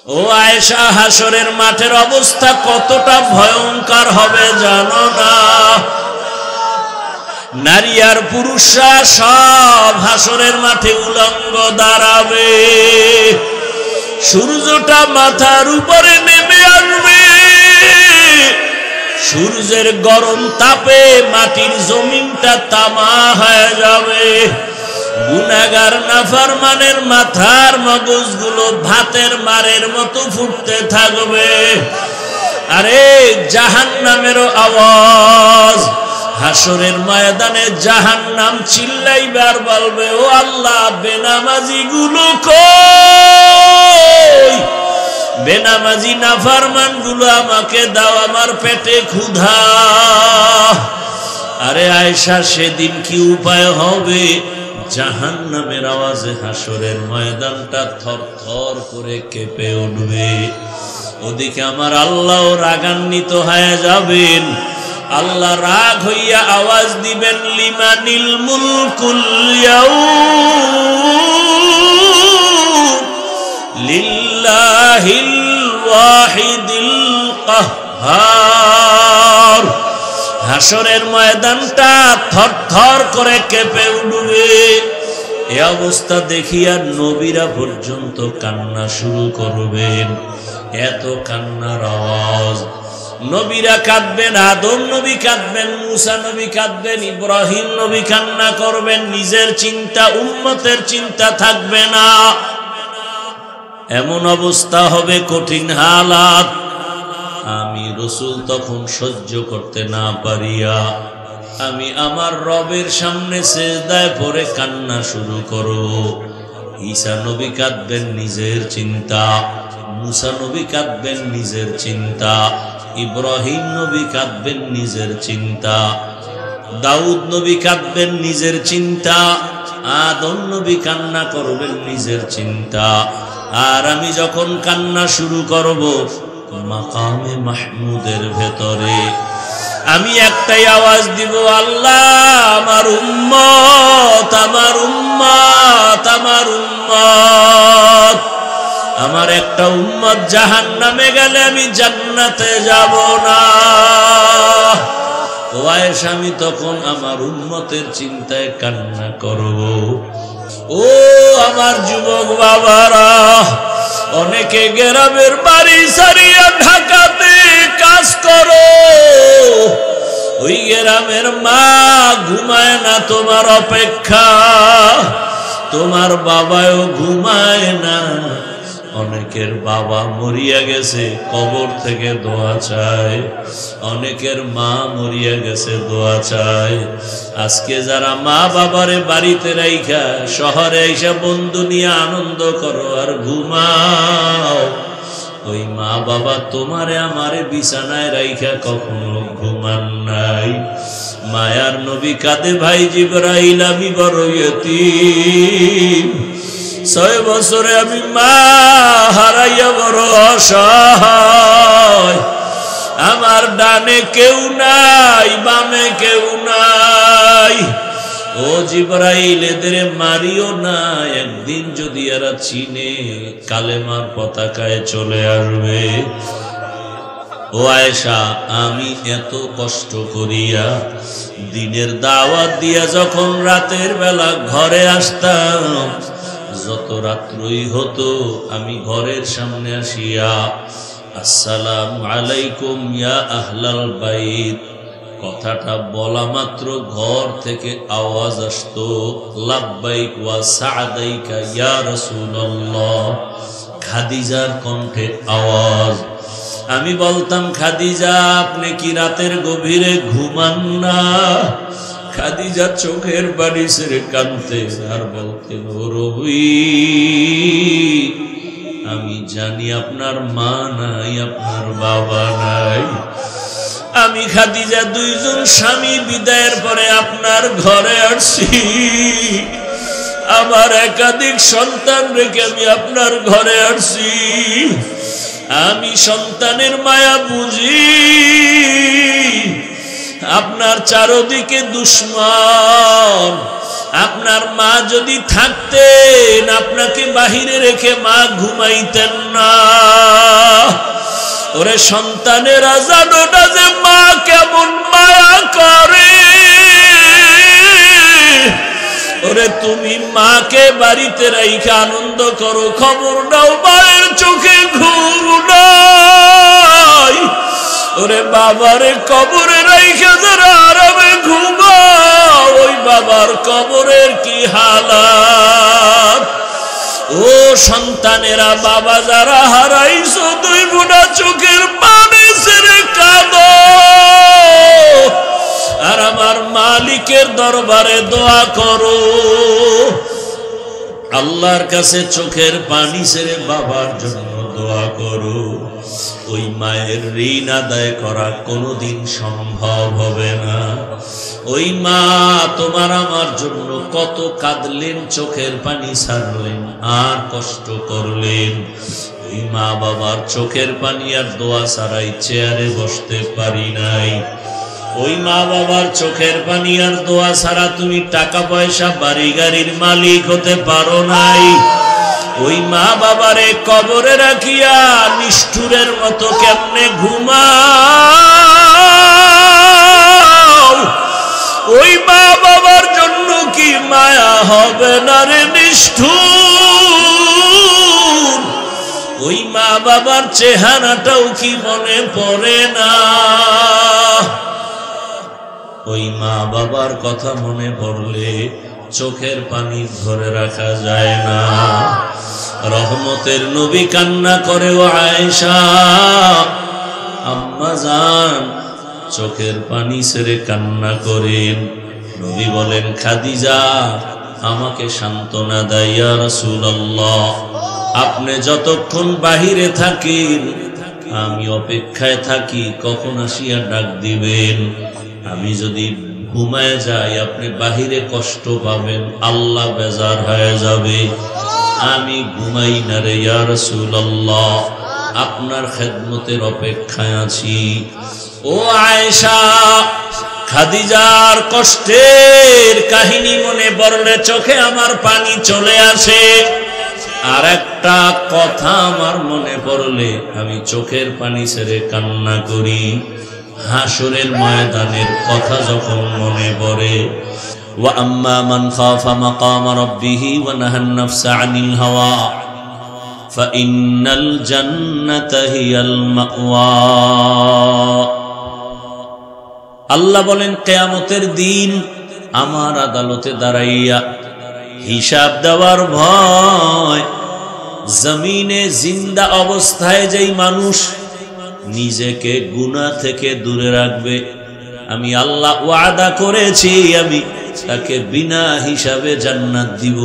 ও আয়েশা, হাসরের মাঠের অবস্থা কতটা ভয়ঙ্কর হবে জানো না? নারী আর পুরুষরা সব হাসরের মাঠে উলঙ্গ দাঁড়াবে। সূর্যটা মাথার উপরে নেমে আসবে। সূর্যের গরম তাপে মাটির জমিনটা তামা হয়ে যাবে। গুনাহগার নাফরমানের মাথার মগজগুলো ভাতের মারের মতো ফুটতে থাকবে। আরে জাহান্নামেরও আওয়াজ। হাসরের ময়দানে জাহান্নাম চিল্লাইবার বলবে, ও আল্লাহ, বেনামাজি গুলো কই? বেনামাজি নাফরমান গুলো আমাকে দাও, আমার পেটে ক্ষুধা। আরে আয়েশা, সেদিন কি উপায় হবে? জাহান্নামের আওয়াজে হাসরের ময়দানটা থরথর করে কেঁপে উঠবে। ওদিকে আমার আল্লাহ রাগান্বিত হয়ে যাবেন। আল্লাহ রাগ হইয়া আওয়াজ দিবেন, লিমানিল মুলকুল ইয়াউম লিল্লাহিল ওয়াহিদিল কাহ্হার। হাসরের ময়দানটা থরথর করে কেঁপে উঠবে। এই অবস্থা দেখিয়া নবীরা পর্যন্ত কান্না শুরু করবেন। এত কান্নার আওয়াজ। নবীরা কাঁদবেন, আদম নবী কাঁদবেন, মুসা নবী কাঁদবেন, ইব্রাহিম নবী কান্না করবেন। নিজের চিন্তা, উম্মতের চিন্তা থাকবে না। এমন অবস্থা হবে, কঠিন হালাত। আমি রাসূল তখন সহ্য করতে না পারিয়া আমি আমার রবের সামনে সিজদায় পড়ে কান্না শুরু করব। ঈসা নবী কাঁদবেন, নিজের চিন্তা। মুসা নবী কাঁদবেন, নিজের চিন্তা। ইব্রাহিম নবী কাঁদবেন, নিজের চিন্তা। দাউদ নবী কাঁদবেন, নিজের চিন্তা। আদম নবী কান্না করবেন, নিজের চিন্তা। আর আমি যখন কান্না শুরু করব, মাকামে মাহমুদের ভেতরে আমি একটাই আওয়াজ দিব, আল্লাহ, আমার উম্মত, আমার উম্মত, আমার উম্মত। আমার একটা উম্মত জাহান্নামে গেলে আমি জান্নাতে যাব না। ও আয়েশা, আমি তখন আমার উম্মতের চিন্তায় কান্না করব। ও আমার যুবক বাবারা, অনেকে গ্রামের বাড়ি ছাড়িয়া ঢাকাতে কাজ করো। ওই গ্রামের মা ঘুমায় না তোমার অপেক্ষা, তোমার বাবাও ঘুমায় না। অনেকের বাবা মরিয়া গেছে, কবর থেকে দোয়া চায়। অনেকের মা মরিয়া গেছে, দোয়া চায়। আজকে যারা মা বাবারে বাড়িতে রাইখা শহরে এসে বন্ধু নিয়ে আনন্দ করো আর ঘুমাও, ওই মা বাবা তোমারে আমারে বিছানায় রাইখা কখনো ঘুমান নাই। মায়ার নবী কাঁদে, ভাই জিবরাইল, আমি বড় ইয়তীম। 6 বছরে আমি মা হারাইয়া বড় অসহায়। আমার ডানে কেউ নাই, বামে কেউ নাই। ও জিবরাইল, এদের মারিও না। একদিন যদি এরা চিনে, কালেমার পতাকায় চলে আসবে। ও আয়েশা, আমি এত কষ্ট করিয়া দিনের দাওয়াত দিয়া যখন রাতের বেলা ঘরে আসতাম, যত রাত্রই হতো আমি ঘরের সামনে আসিয়া, আসসালামু আলাইকুম ইয়া আহলাল বাইত, কথাটা বলা মাত্র ঘর থেকে আওয়াজ আসতো, লাব্বাইক ওয়া সা'দাইকা ইয়া রাসূলুল্লাহ। খাদিজার কণ্ঠে আওয়াজ। আমি বলতাম, খাদিজা, আপনি কি রাতের গভীরে ঘুমান না? খাদিজা চোখের বাড়ি ছেড়ে কাঁদতে আর বলতেন, ও রবি, আমি জানি আপনার মা নাই, আপনার বাবা নাই। আমি খাদিজা 2 জন স্বামী বিদায়ের পরে আপনার ঘরে আসছি। আমার একাধিক সন্তান রেখে আমি আপনার ঘরে আসছি। আমি সন্তানের মায়া বুঝি। আপনার চারদিকে দুশ্মন। আপনার মা যদি থাকতেন, আপনাকে বাহিরে রেখে মা ঘুমাইতেন না। ওরে সন্তানেরা জানো না যে মা কেমন মায়া করে। ওরে তুমি মাকে বাড়িতে রাইখা আনন্দ করো, খবর নাও মায়ের চোখে ঘুম নাই। ওরে বাবারে কবরে রাইখা যারা আরামে ঘুমাও, ওই বাবার কবরের কি হালাত। ও সন্তানেরা বাবা যারা হারাইছো, দুই বুড়া চোখের পানি ছেড়ে কাঁদো, আর আমার মালিকের দরবারে দোয়া করো। আল্লাহর কাছে চোখের পানি ছেড়ে বাবার জন্য দোয়া করো। ওই মায়ের ঋণ আদায় করা কোনোদিন সম্ভব হবে না। ওই মা তোমার আমার জন্য কত কাঁদলেন, চোখের পানি ছাড়লেন, আর কষ্ট করলেন। ওই মা বাবার চোখের পানি আর দোয়া ছাড়াই চেয়ারে বসতে পারি নাই। ওই মা বাবার চোখের পানি আর দোয়া ছাড়া তুমি টাকা পয়সা বাড়ি গাড়ির মালিক হতে পারো নাই। ওই মা বাবারে কবরে রাখিয়া নিষ্ঠুরের মতো কেমনে ঘুমাও। ওই মা বাবার জন্য কি মায়া হবে না রে নিষ্ঠুর। ওই মা বাবার চেহারাটাও কি মনে পড়ে না। ওই মা বাবার কথা মনে পড়লে চোখের পানি ধরে রাখা যায় না। রহমতের নবী কান্না করে, ও আয়েশা আম্মা জান চোখের পানি ছেড়ে কান্না করেন। নবী বলেন, খাদিজা আমাকে সান্ত্বনা দেয়, ইয়া রাসূলুল্লাহ আপনি যতক্ষণ বাহিরে থাকেন আমি অপেক্ষায় থাকি কখন আসিয়া ডাক দিবেন। আমি যদি ঘুমায় যাই আপনি বাহিরে কষ্ট পাবেন, আল্লাহ বেজার হয়ে যাবে। আমি ঘুমাই না রে ইয়া রাসূলুল্লাহ, আপনার খেদমতের অপেক্ষায় আছি। ও আয়েশা, খাদিজার কষ্টের কাহিনী মনে পড়লে চোখে আমার পানি চলে আসে। আর একটা কথা আমার মনে পড়লে আমি চোখের পানি ছেড়ে কান্না করি। হাসরের ময়দানের কথা যখন মনে পড়ে, ওয়া আম্মা মান খাফা মাকাম রাব্বিহি ওয়া নাহান নাফসা আনিল হাওয়া ফাইন্নাল জান্নাতা হিয়াল মাওয়া। আল্লাহ বলেন, কিয়ামতের দিন আমার আদালতে দাঁড়াইয়া হিসাব দেওয়ার ভয় জমিনে জিন্দা অবস্থায় যেই মানুষ নিজেকে গুনাহ থেকে দূরে রাখবে, আমি আল্লাহ ওয়াদা করেছি আমি তাকে বিনা হিসাবে জান্নাত দিব।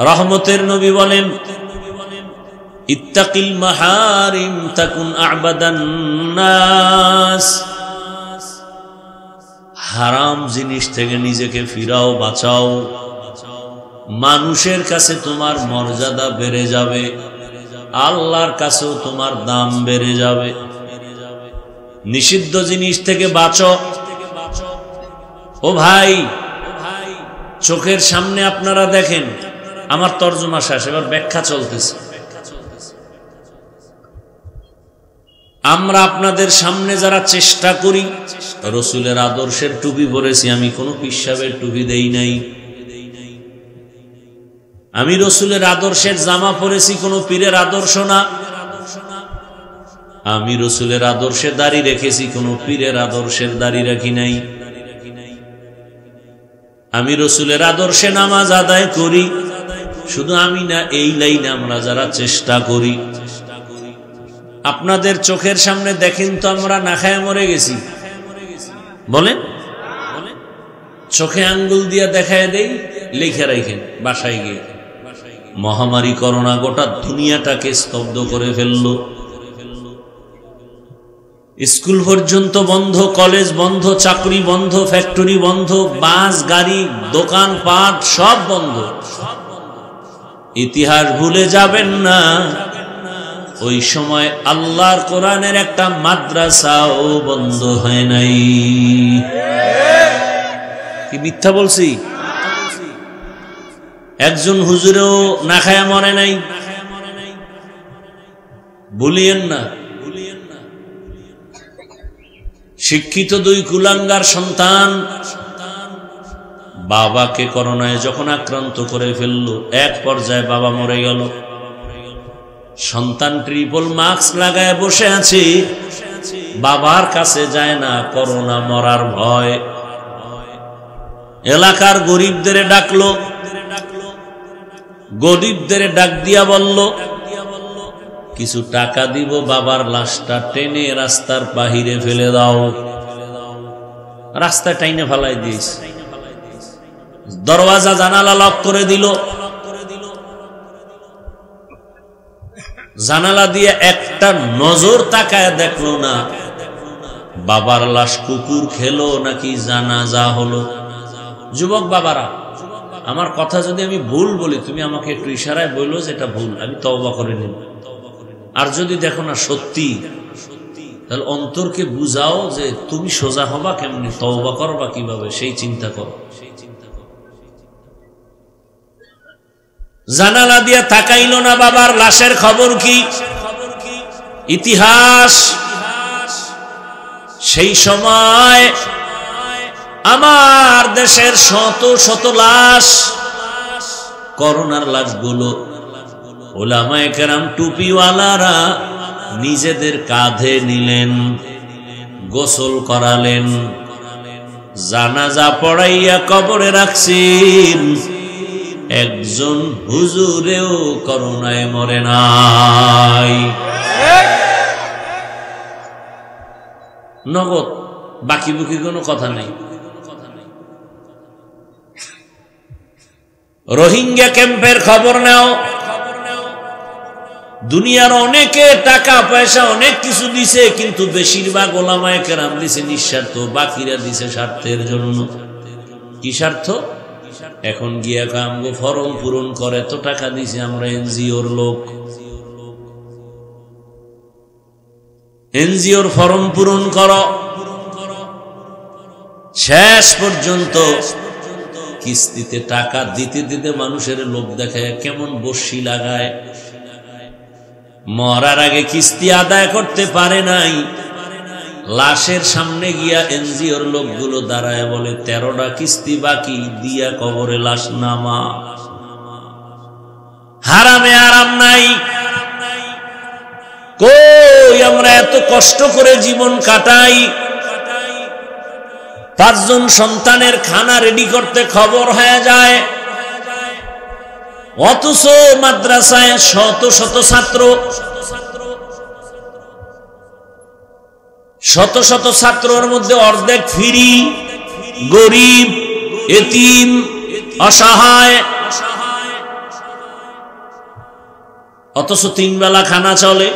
রহমতের নবী বলেন, ইত্তাকিল মাহারিম তাকুন আ'বাদান নাস। হারাম জিনিস থেকে নিজেকে ফিরাও, বাঁচাও। মানুষের কাছে তোমার মর্যাদা বেড়ে যাবে, আল্লাহর কাছেও তোমার দাম বেড়ে যাবে। নিষিদ্ধ জিনিস থেকে বাঁচো। ও ভাই, চোখের সামনে আপনারা দেখেন, আমার তর্জমা শেষ, এবার ব্যাখ্যা চলতেছে। আমরা আপনাদের সামনে যারা চেষ্টা করি, রসুলের আদর্শের টুপি পরেছি, আমি কোনো পিসাবের টুপি দেই নাই। আমি রসুলের আদর্শের জামা পরেছি, কোনো পীরের আদর্শ না। আমি রসুলের আদর্শে দাড়ি রেখেছি, কোনো পীরের আদর্শের দাড়ি রাখি নাই। আমি রসুলের আদর্শে নামাজ আদায় করি। শুধু আমি না, এই লাইনে আমরা যারা চেষ্টা করি, আপনাদের চোখের সামনে দেখেন তো আমরা না খায় মরে গেছি, বলেন? চোখে আঙ্গুল দিয়া দেখায় দেই, লিখে রাখেন বাসায় গিয়ে। মহামারী করোনা গোটা দুনিয়াটাকে স্তব্ধ করে ফেললো। স্কুল পর্যন্ত বন্ধ, কলেজ বন্ধ, চাকরি বন্ধ, ফ্যাক্টরি বন্ধ, বাস গাড়ি, দোকান পাট সব বন্ধ। ইতিহাস ভুলে যাবেন না, ওই সময় আল্লাহর কোরআনের একটা মাদ্রাসাও বন্ধ হয় নাই। কি মিথ্যা বলছি? একজন হুজুরেও না খায়া মরে নাই। ভুলিয়েন না। শিক্ষিত দুই কুলাঙ্গার সন্তান বাবাকে করোনায় যখন আক্রান্ত করে ফেলল, এক পর্যায়ে বাবা মরে গেল। সন্তান ট্রিপল মাস্ক লাগায় বসে আছে, বাবার কাছে যায় না, করোনা মরার ভয়। এলাকার গরিবদের ডাকলো, গরিবদের ডাক দিয়া বলল, কিছু টাকা দিব, বাবার লাশটা টেনে রাস্তার বাহিরে ফেলে দাও। রাস্তায় টাইনে ফেলাই দিস, দরওয়াজা জানালা লক করে দিল। জানালা দিয়ে একটা নজর তাকায় দেখলো না বাবার লাশ কুকুর খেলো নাকি জানাজা হলো। যুবক বাবারা, আমার কথা যদি আমি ভুল বলি, তুমি আমাকে একটু ইশারায় বললো যে এটা ভুল, আমি তওবা করে নিব। আর যদি দেখো না সত্যি, তাহলে অন্তরকে বুঝাও যে তুমি সোজা হবা কেমনি, তওবা করবা কিভাবে, সেই চিন্তা করো। জানালা দিয়ে তাকাইল না, বাবার লাশের খবর কি? ইতিহাস। সেই সময় আমার দেশের শত শত লাশ, করোনার লাশগুলো ওলামায়ে কেরাম টুপিওয়ালারা নিজেদের কাঁধে নিলেন, গোসল করালেন, জানাজা পড়াইয়া কবরে রাখছেন। একজন হুজুরেও করোনায় মরে নাই। নগদ, বাকি বুকি কোনো কথা নেই। রোহিঙ্গা ক্যাম্পের খবর নাও। দুনিয়ার অনেকে টাকা পয়সা অনেক কিছু দিছে, কিন্তু বেশিরভাগ ওলামায়ে কেরাম দিছে নিঃস্বার্থ, বাকিরা দিছে স্বার্থের জন্য। কি স্বার্থ? এখন গিয়া কামগো ফর্ম পূরণ করে, তো টাকা দিছে, আমরা এনজিওর লোক, এনজিওর ফর্ম পূরণ করো। শেষ পর্যন্ত কিস্তিতে টাকা দিতে দিতে মানুষের লোভ দেখায়, কেমন বর্ষি লাগায়। মরার আগে কিস্তি আদায় করতে পারে নাই, লাশের সামনে গিয়া এনজিওর লোকগুলো দাঁড়ায় বলে 13টা কিস্তি বাকি, দিয়া কবরে লাশ নামা। হারামে আরাম নাই। কই আমরা এত কষ্ট করে জীবন কাটাই, 5 জন সন্তানের খানা রেডি করতে খবর হয়ে যায়, অথচ মাদ্রাসায় শত শত ছাত্র, শত শত ছাত্রর মধ্যে অর্ধেক ফ্রি, গরিব, এতিম, অসহায়। অথচ 3 বেলা খানা চলে,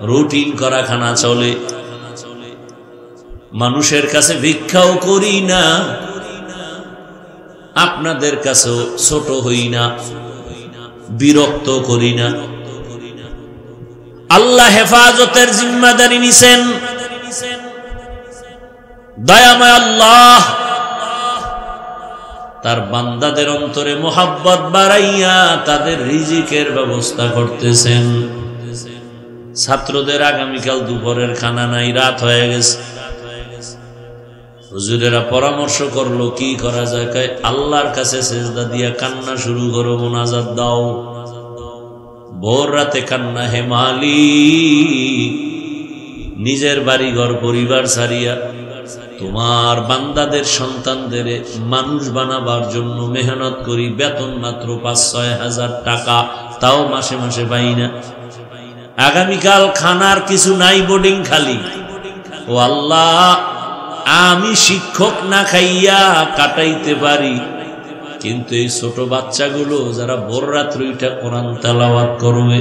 রুটিন করা খানা চলে। মানুষের কাছে ভিক্ষাও করি না, আপনাদের কাছেও ছোট হই না, বিরক্ত করি না। আল্লাহ হেফাজতের জিম্মাদারি নিছেন। দয়াময় আল্লাহ তার বান্দাদের অন্তরে মোহাব্বত বাড়াইয়া তাদের রিজিকের ব্যবস্থা করতেছেন। ছাত্রদের আগামীকাল দুপুরের খানা নাই, রাত হয়ে গেছে। হুজুরেরা পরামর্শ করলো কি করা যায়। কয় আল্লাহর কাছে সেজদা দিয়া কান্না শুরু করো, মুনাজাত দাও। ভোর রাতে কান্না, হে মালিক, নিজের বাড়ি ঘর পরিবার ছাড়িয়া তোমার বান্দাদের সন্তানদের মানুষ বানাবার জন্য মেহনত করি, বেতন মাত্র 5-6 হাজার টাকা, তাও মাসে মাসে পাই না। আগামীকাল খানার কিছু নাই, বোর্ডিং খালি। ও আল্লাহ, আমি শিক্ষক না খাইয়া কাটাইতে পারি, কিন্তু এই ছোট বাচ্চাগুলো যারা ভোর রাত্রে উঠা কোরআন তেলাওয়াত করবে,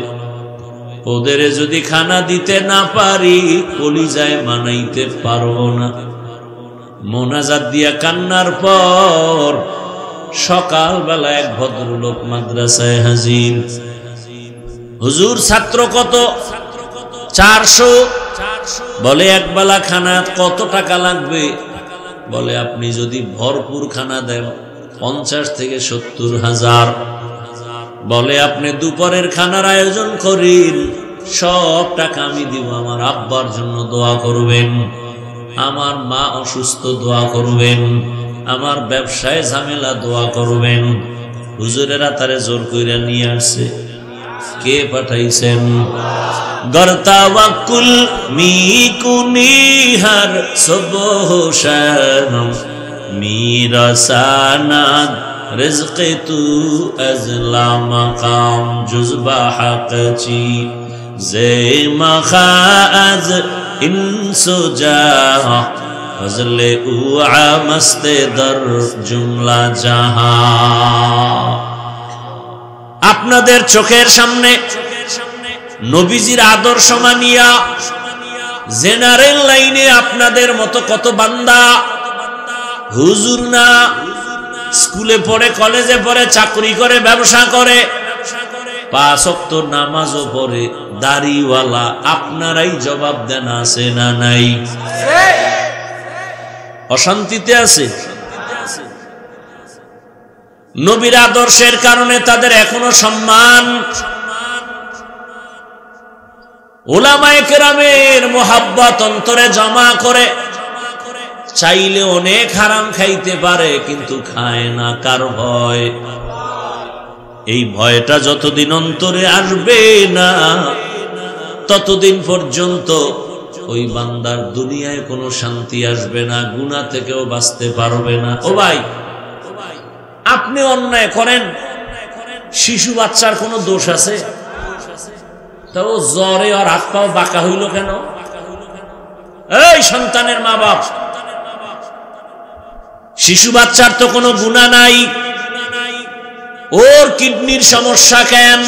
ওদের যদি খানা দিতে না পারি, কলিজায় মানাইতে পারবো না। মোনাজাত দিয়া কান্নার পর সকালবেলা এক ভদ্রলোক মাদ্রাসায় হাজির। হুজুর, ছাত্র কত? 400। বলে একবেলা খানা কত টাকা লাগবে? বলে আপনি যদি ভরপুর খানা দেন 50 থেকে 70 হাজার। বলে আপনি দুপুরের খানার আয়োজন করেন সব টাকা আমি দিব, আমার আব্বার জন্য দোয়া করবেন, আমার মা অসুস্থ দোয়া করবেন, আমার ব্যবসায় ঝামেলা দোয়া করবেন। হুজুরেরা তারে জোর কইরা নিয়ে আসছে। কে পাঠাইছেন? গরতাওয়াক্কুল মিকুনিহার সুবহশান মিরাসানাদ রিজকে তু আজলা মাকাম জুজবা হাকচি জে মাখাজ ইনসুজা ফজলে উআ মস্তে দর জুমলা জাহান। আপনাদের চোখের সামনে নবীজির আদর্শ মানিয়া জেনারেল লাইনে আপনাদের মতো কত বান্দা, হুজুর না, স্কুলে পড়ে, কলেজে পড়ে, চাকরি করে, ব্যবসা করে, 5 ওয়াক্ত নামাজও পড়ে, দাড়িওয়ালা, আপনারাই জবাব দেন আছে না নাই? অশান্তিতে আছে। নবীর আদর্শের কারণে তাদের এখনো সম্মান। উলামায়ে কেরামের মোহাব্বত অন্তরে জমা করে, চাইলে অনেক হারাম খাইতে পারে, কিন্তু খায় না। কার ভয়? এই ভয়টা যতদিন অন্তরে আসবে না, ততদিন পর্যন্ত ওই বান্দার দুনিয়ায় কোনো শান্তি আসবে না, গুনাহ থেকেও বাঁচতে পারবে না। ও ভাই, আপনি অন্যায় করেন, শিশু বাচ্চার কোনো দোষ আছে? তাও জ্বরে আর হাত পাও বাঁকা হইল কেন? এই সন্তানের মা বাপ, শিশু বাচ্চার তো কোনো গুনাহ নাই, ওর কিডনির সমস্যা কেন?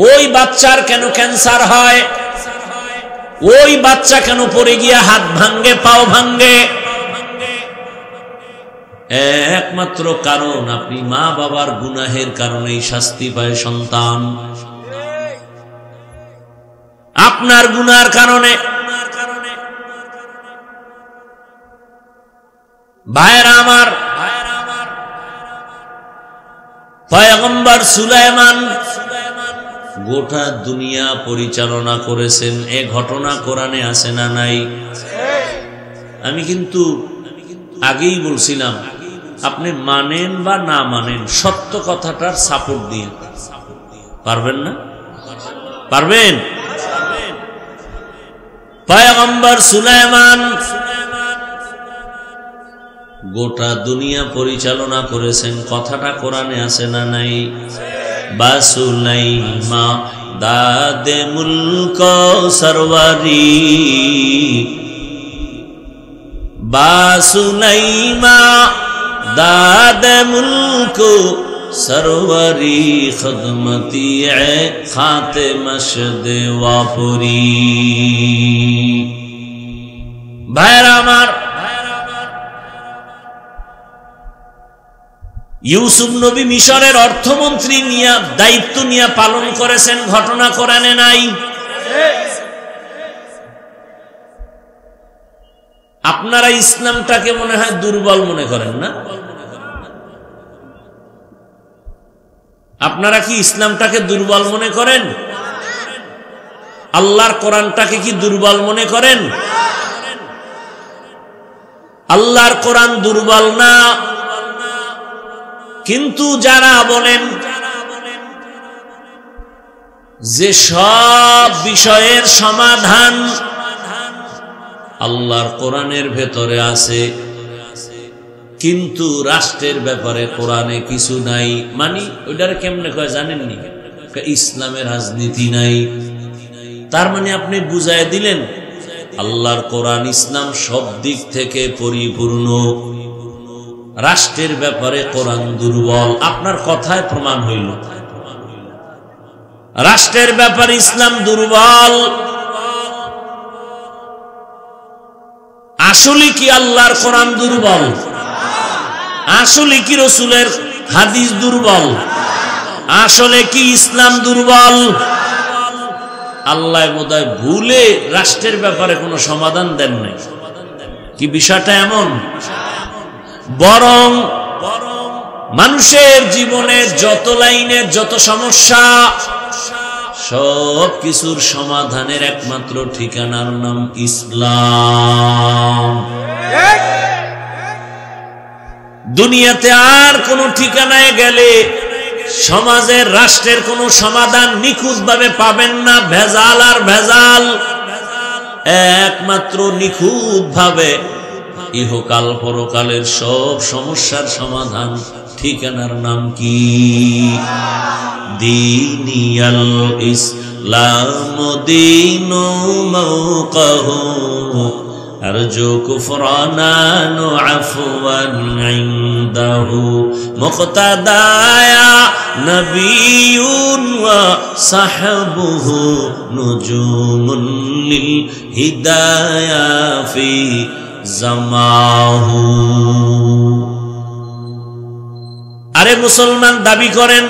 ওই বাচ্চার কেন ক্যান্সার হয়? ওই বাচ্চা কেন পড়ে গিয়া হাত ভাঙ্গে, পাও ভাঙ্গে? একমাত্র কারণ, আপনি মা বাবার গুনাহের কারণেই শাস্তি পায় সন্তান। আপনার গুনার কারণে। ভাইরা আমার, পয়গম্বর সুলাইমান গোটা দুনিয়া পরিচালনা করেছেন। এ ঘটনা কোরআনে আছে না নাই? আমি কিন্তু আগেই বলছিলাম, আপনি মানেন বা না মানেন, সত্য কথাটার সাপোর্ট দিয়ে পারবেন না? পারবেন? পয়গম্বর সুলাইমান গোটা দুনিয়া পরিচালনা করেছেন। কথাটা কোরআনে আছে না নাই? বাসুলাইমা দাদে মুলক সরওয়ারি, বাসুলাইমা দাদে মুলক সরওয়ারি, খদমতি খাতে মশদ ওয়াপুরি। ভাইরা আমার, ইউসুফ নবী মিশরের অর্থমন্ত্রী নিয়ে দায়িত্ব নিয়ে পালন করেছেন। ঘটনা কোরআনে নাই? আপনারা ইসলামটাকে মনে হয় দুর্বল মনে করেন না? আপনারা কি ইসলামটাকে দুর্বল মনে করেন? আল্লাহর কোরআনটাকে কি দুর্বল মনে করেন? আল্লাহর কোরআন দুর্বল না, কিন্তু যারা বলেন যে সব বিষয়ের সমাধান আল্লাহর কোরআনের ভেতরে আছে, কিন্তু রাষ্ট্রের ব্যাপারে কোরআনে কিছু নাই, মানে ওইটার কেমনে কয় জানেননি? ইসলামের রাজনীতি নাই। তার মানে আপনি বুঝায় দিলেন আল্লাহর কোরআন, ইসলাম সব দিক থেকে পরিপূর্ণ, রাষ্ট্রের ব্যাপারে কোরআন দুর্বল। আপনার কথায় প্রমাণ হইল রাষ্ট্রের ব্যাপারে ইসলাম দুর্বল। আসলে কি আল্লাহর কোরআন দুর্বল? আসলে কি রাসূলের হাদিস দুর্বল? আসলে কি ইসলাম দুর্বল? আল্লাহ বোধহয় ভুলে রাষ্ট্রের ব্যাপারে কোনো সমাধান দেন নাই। কি বিষয়টা এমন? বরং মানুষের জীবনে যত লাইনের যত সমস্যা, সব কিছুর সমাধানের একমাত্র ঠিকানার নাম ইসলাম। দুনিয়াতে আর কোন ঠিকানায় গেলে সমাজের রাষ্ট্রের কোন সমাধান নিখুঁত ভাবে পাবেন না। ভেজাল আর ভেজাল। একমাত্র নিখুঁত ভাবে ইহকাল পরকালের সব সমস্যার সমাধান ঠিকানার নাম কি? দীনিয়াল ইসলাম দীনু মাওকাহু আরজু কুফরানান আফওয়ান ইনদাহু মুক্তাদায়া নবিয়ুন ওয়া সাহবুহু নুজুমুন লিল হিদায়া ফি জামাহু। আরে মুসলমান দাবি করেন,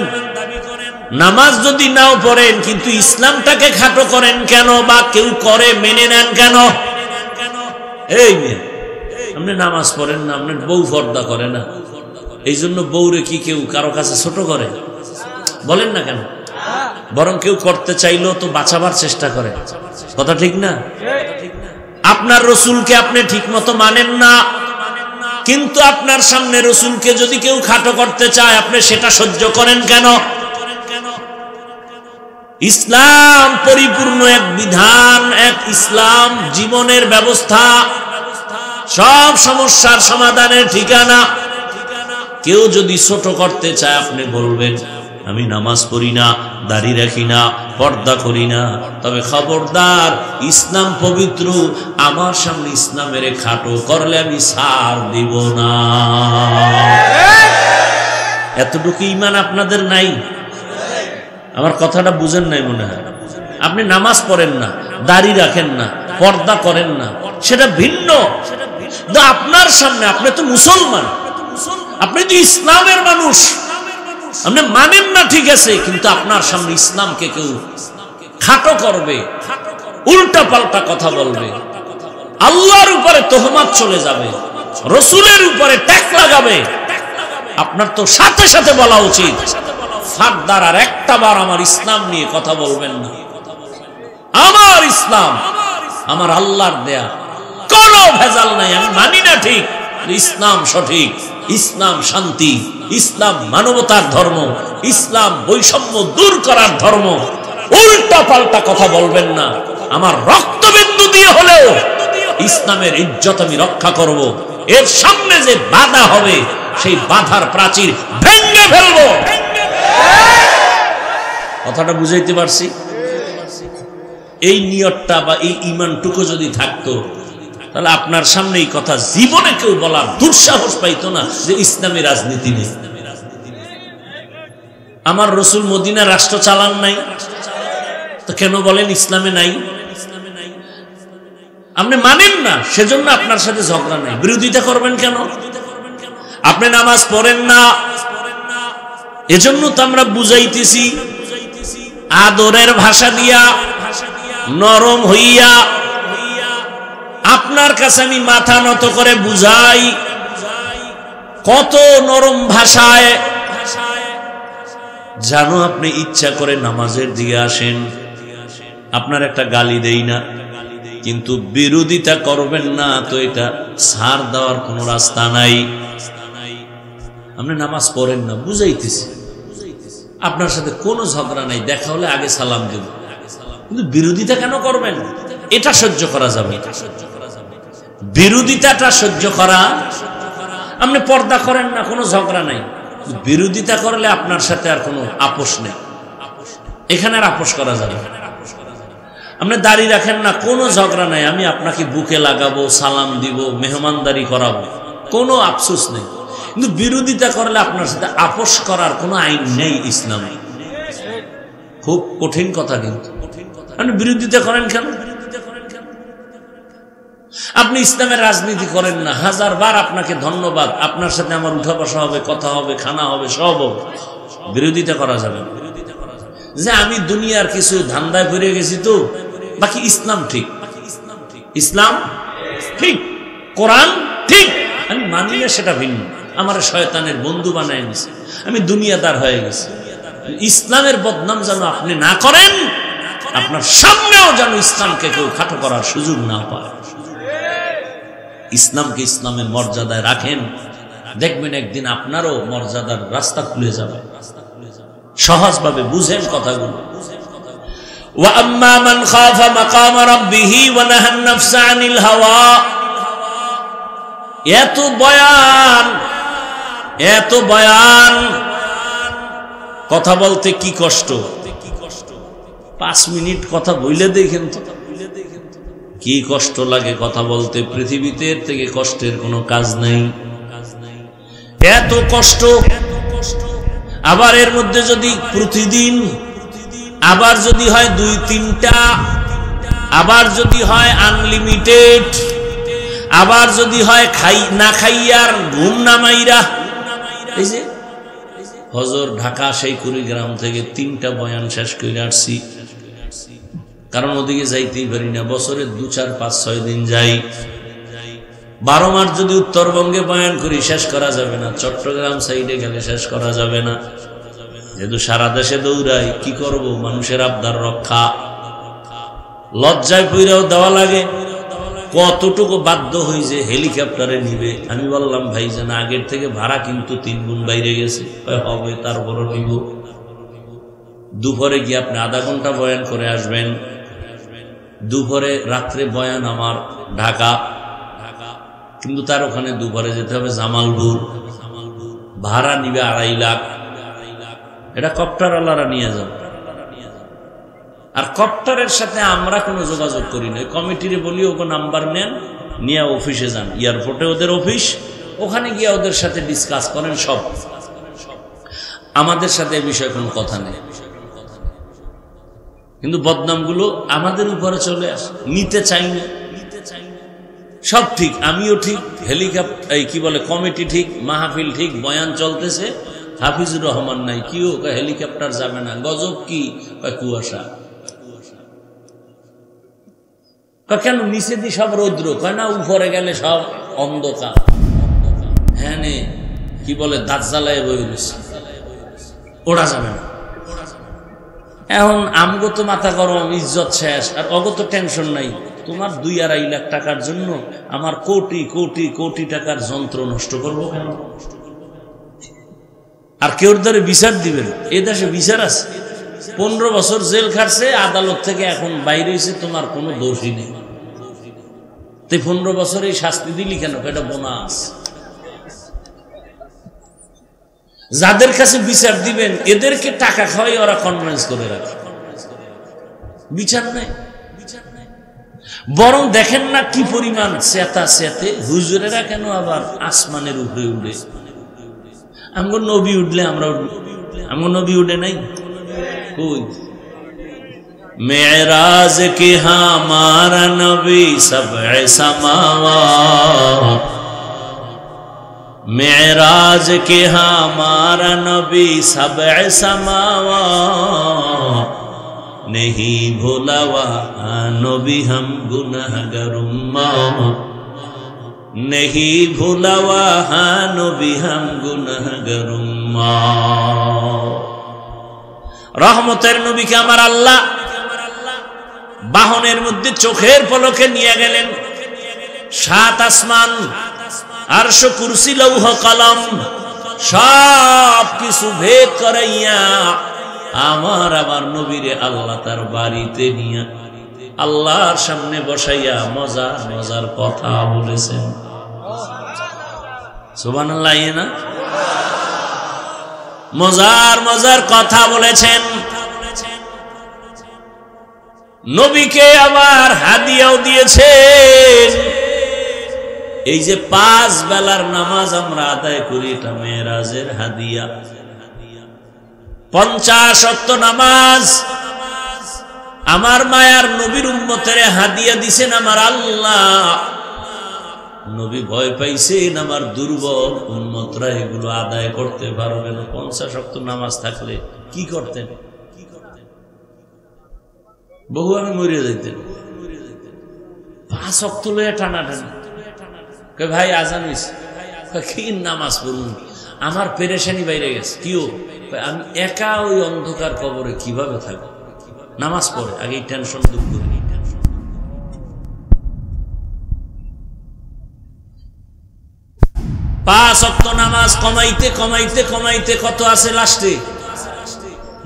নামাজ যদি নাও পড়েন কিন্তু ইসলামটাকে খাটো করেন কেন? বা কেউ করে মেনে নেন কেন? এই মেয়ে, আপনি নামাজ পড়েন না, আপনার বউ পর্দা করে না, এই জন্য বউরে কি কেউ কারো কাছে ছোট করে? বলেন না কেন? বরং কেউ করতে চাইলেও তো বাঁচাবার চেষ্টা করে। কথা ঠিক না? আপনার রসুলকে আপনি ঠিক মতো মানেন না, কিন্তু আপনার সামনে রসুলকে যদি কেউ খাটো করতে চায় আপনি সেটা সহ্য করেন কেন? ইসলাম পরিপূর্ণ এক বিধান, এক ইসলাম জীবনের ব্যবস্থা, সব সমস্যার সমাধানের ঠিকানা। কেউ যদি ছোট করতে চায় আপনি বলবেন আমি নামাজ পড়ি না, দাড়ি রাখি না, পর্দা করি না, তবে খবরদার ইসলাম পবিত্র, আমার সামনে ইসলামের খাটো করলে আমি ছাড় দিব না। এতটুকু ঈমান আপনাদের নাই? আমার কথাটা বুঝেন নাই মনে হয়। আপনি নামাজ পড়েন না, দাড়ি রাখেন না, পর্দা করেন না, সেটা ভিন্ন। আপনার সামনে আপনি তো মুসলমান, আপনি তো ইসলামের মানুষ, আপনি মানেন না ঠিক আছে, কিন্তু আপনার সামনে ইসলামকে কেউ খাটো করবে, উল্টা পাল্টা কথা বলবে, আল্লাহর উপরে তোহমাত চলে যাবে, রসুলের উপরে ট্যাগ লাগাবে, আপনার তো সাথে সাথে বলা উচিত ফারদার আর একটা বার আমার ইসলাম নিয়ে কথা বলবেন না। আমার ইসলাম আমার আল্লাহর দেয়া, কোনো ভেজাল নাই। আমি মানি না ঠিক, ইসলাম সঠিক, ইসলাম শান্তি, ইসলাম মানবতার ধর্ম, ইসলাম বৈষম্য দূর করার ধর্ম। উল্টা পাল্টা কথা বলবেন না। আমার রক্তবিন্দু দিয়ে হলেও ইসলামের ইজ্জত আমি রক্ষা করব। এর সামনে যে বাধা হবে সেই বাধার প্রাচীর ভেঙে ফেলবো। কথাটা বুঝাইতে পারছি? এই নিয়তটা বা এই ঈমানটুকু যদি থাকতো তাহলে আপনার সামনে এই কথা জীবনে কেউ বলার দুঃসাহস পাইতো না যে ইসলামী রাজনীতি নেই। আমার রসুল মদিনা রাষ্ট্র চালান নাই, তো কেন বলেন ইসলামে নাই? আপনি মানেন না, সেজন্য আপনার সাথে ঝগড়া নাই। বিরোধিতা করবেন কেন? আপনি নামাজ পড়েন না, এজন্য তো আমরা বুঝাইতেছি আদরের ভাষা দিয়া, নরম হইয়া। আপনার কাছে আমি মাথা নত করে বুঝাই, কত নরম ভাষায় জানো আপনি ইচ্ছা করে নামাজের দিকে আসেন, আপনার একটা গালি দেই না, কিন্তু বিরোধিতা করবেন না তো এটা ছাড় দেওয়ার কোনো রাস্তা নাই। আপনি নামাজ পড়েন না, বুঝাইতেছি, আপনার সাথে কোনো ঝগড়া নাই, দেখা হলে আগে সালাম দেব, কিন্তু বিরোধিতা কেন করবেন? এটা সহ্য করা যাবে, বিরোধিতাটা সহ্য করা। আপনি পর্দা করেন না, কোনো ঝগড়া নাই, বিরোধিতা করলে আপনার সাথে আর কোনো আপোষ নেই, এখানে আর আপোষ করা যাবে। আপনি দাড়ি রাখেন না, কোনো ঝগড়া নাই, আমি আপনাকে বুকে লাগাবো, সালাম দিব, মেহমানদারি করাবো, কোনো আফসোস নেই। কিন্তু বিরোধিতা করলে আপনার সাথে আপোষ করার কোনো আইন নেই ইসলামে। খুব কঠিন কথা, কিন্তু আপনি বিরোধিতা করেন কেন? আপনি ইসলামের রাজনীতি করেন না, হাজার বার আপনাকে ধন্যবাদ, আপনার সাথে আমার উঠা বসা হবে, কথা হবে, খানা হবে, সব হবে, বিরোধিতা করা যাবে না। যে আমি দুনিয়ার কিছু ধান্দায় পড়ে গেছি, তো বাকি ইসলাম ঠিক, ইসলাম ঠিক, কোরআন ঠিক, আমি মানি না সেটা ভিন্ন। আমার শয়তানের বন্ধু বানায় নিছে, আমি দুনিয়াদার হয়ে গেছি। ইসলামের বদনাম যেন আপনি না করেন আপনার সামনেও যেন ইসলামকে কেউ খাটো করার সুযোগ না পায়। ইসলামকে ইসলামের মর্যাদায় রাখেন, দেখবেন একদিন আপনারও মর্যাদার রাস্তা খুলে যাবে। সহজভাবে বুঝেন কথাগুলো। ওয়া আম্মা মান খাফা মাকাম রাব্বিহি ওয়া নাহা আন-নাফসা আনিল হাওয়া। এত বয়ান কথা বলতে কি কষ্ট। 5 মিনিট কথা বইলে দেখেন তো কি কষ্ট লাগে কথা বলতে। পৃথিবীতে এর থেকে কষ্টের কোনো কাজ নাই। এত কষ্ট, আবার এর মধ্যে যদি প্রতিদিন, আবার যদি হয় 2-3টা, আবার যদি হয় আনলিমিটেড, আবার যদি হয় না খাইয়ার ঘুম না মাইরা। এই যে হজর ঢাকা সেই কুড়িগ্রাম থেকে 3টা বয়ান শেষ করে আসছি, কারণ ওদিকে যাইতেই পারি না। বছরে 2-4-5-6 দিন যাই। 12 মাস যদি উত্তরবঙ্গে বয়ান করি শেষ করা যাবে না, চট্টগ্রাম সাইডে গেলে শেষ করা যাবে না। যেহেতু সারা দেশে দৌড়াই, কি করব, মানুষের আবদার রক্ষা। লজ্জায় পইরাও দেওয়া লাগে। কতটুকু বাধ্য হই যে হেলিকপ্টারে নিবে। আমি বললাম ভাইজান আগের থেকে ভাড়া কিন্তু 3 গুণ বাইরে গেছে। হবে, তারপরও নিব। দুপুরে গিয়ে আপনি আধা ঘন্টা বয়ান করে আসবেন। দুপুরে রাত্রে বয়ান আমার ঢাকা, কিন্তু তার ওখানে দুপুরে যেতে হবে জামালপুর। ভাড়া নিবে 2.5 লাখ। এটা কপ্টারওয়ালারা নিয়ে যাবে। আর কপ্টারের সাথে আমরা কোনো যোগাযোগ করি না। কমিটির বলি ওকে নাম্বার নেন, নিয়ে অফিসে যান। এয়ারপোর্টে ওদের অফিস, ওখানে গিয়ে ওদের সাথে ডিসকাস করেন সব। আমাদের সাথে এ বিষয়ে কোনো কথা নেই। কিন্তু বদনামগুলো আমাদের উপরে চলে আসে। নিতে চাই না। সব ঠিক, আমিও ঠিক, হেলিকপ্টার কি বলে কমিটি ঠিক, মাহফিল ঠিক, বয়ান চলতেছে। হাফিজুর রহমান নাই, কি ও হেলিকপ্টার যাবে না, গজব কি, কুয়াশা। কেন নিচে দিয়ে সব রৌদ্র, কয় না উপরে গেলে সব অন্ধকার। হ্যাঁ নে কি বলে দাঁত জ্বালায় বই রয়েছে, ওরা যাবে না। এখন আমগো তো মাথা গরম, ইজ্জত শেষ, আর অগত টেনশন নাই। তোমার 2-2.5 লাখ টাকার জন্য আমার কোটি কোটি কোটি টাকার যন্ত্র নষ্ট করবো কেন? আর কেউর ধরে বিচার দিবেন? এ দেশে বিচার আছে। 15 বছর জেল খাটছে, আদালত থেকে এখন বাইরে হয়েছে, তোমার কোনো দোষই নেই। তুই 15 বছর এই শাস্তি দিলি কেন? এটা বোনাস। যাদের কাছে বিচার দিবেন এদেরকে টাকা খাওয়াই ওরা কনভিন্স করে রাখে। বিচার নাই। বরং দেখেন না কি পরিমাণ চেতা চেতে হুজুরেরা কেন আবার আসমানের উপরে উঠে। আমগো নবী উঠলে আমরা উঠবো, আমগো নবী উঠে নাই। কই মেরাজ কে হামারা নবী সবএ সামাওয়াত, मेराज के हमारा नबी सबअ समावात, नहीं भूला वहाँ नबी हम गुनहगार उम्मत, नहीं भूला वहाँ नबी हम गुनहगार उम्मत। रहमतेर नबी के आमार आल्लाह बाहनेर मध्य चोखेर पलके निये गेलेन। 7 आसमान, আরশ, কুরসি, লৌহ, কলম সব কিছু ভেদ করাইয়া আমার নবীরে আল্লাহ তার বাড়িতে নিয়ে আল্লাহর সামনে বসাইয়া মজার মজার কথা বলেছেন। সুবহানাল্লাহ। না মজার মজার কথা বলেছেন। নবীকে আবার হাদিয়াও দিয়েছেন। এই যে 5 বেলার নামাজ আমরা আদায় করি, এটা মেরাজের হাদিয়া। 50 ওয়াক্ত নামাজ আমার মায়ার নবীর উম্মতের হাদিয়া দিছেন আমার আল্লাহ। নবী ভয় পাইছেন আমার দুর্বল উম্মতরা এগুলো আদায় করতে পারবে না। 50 ওয়াক্ত নামাজ থাকলে কি করতেন? বহু আমি মরিয়া যাইতেন। 5 ওয়াক্ত লইয়া টানাটানি। ভাই আজান হইছে, কি নামাজ পড়ুন, আমার পেরেশানি বাইরে গেছে। কিও আমি একা ওই অন্ধকার কবরে কিভাবে থাকবো? নামাজ পড়ে, আগে টেনশন দূর করে নি। 5 ওয়াক্ত নামাজ কমাইতে কমাইতে কমাইতে কত আছে লাস্টে?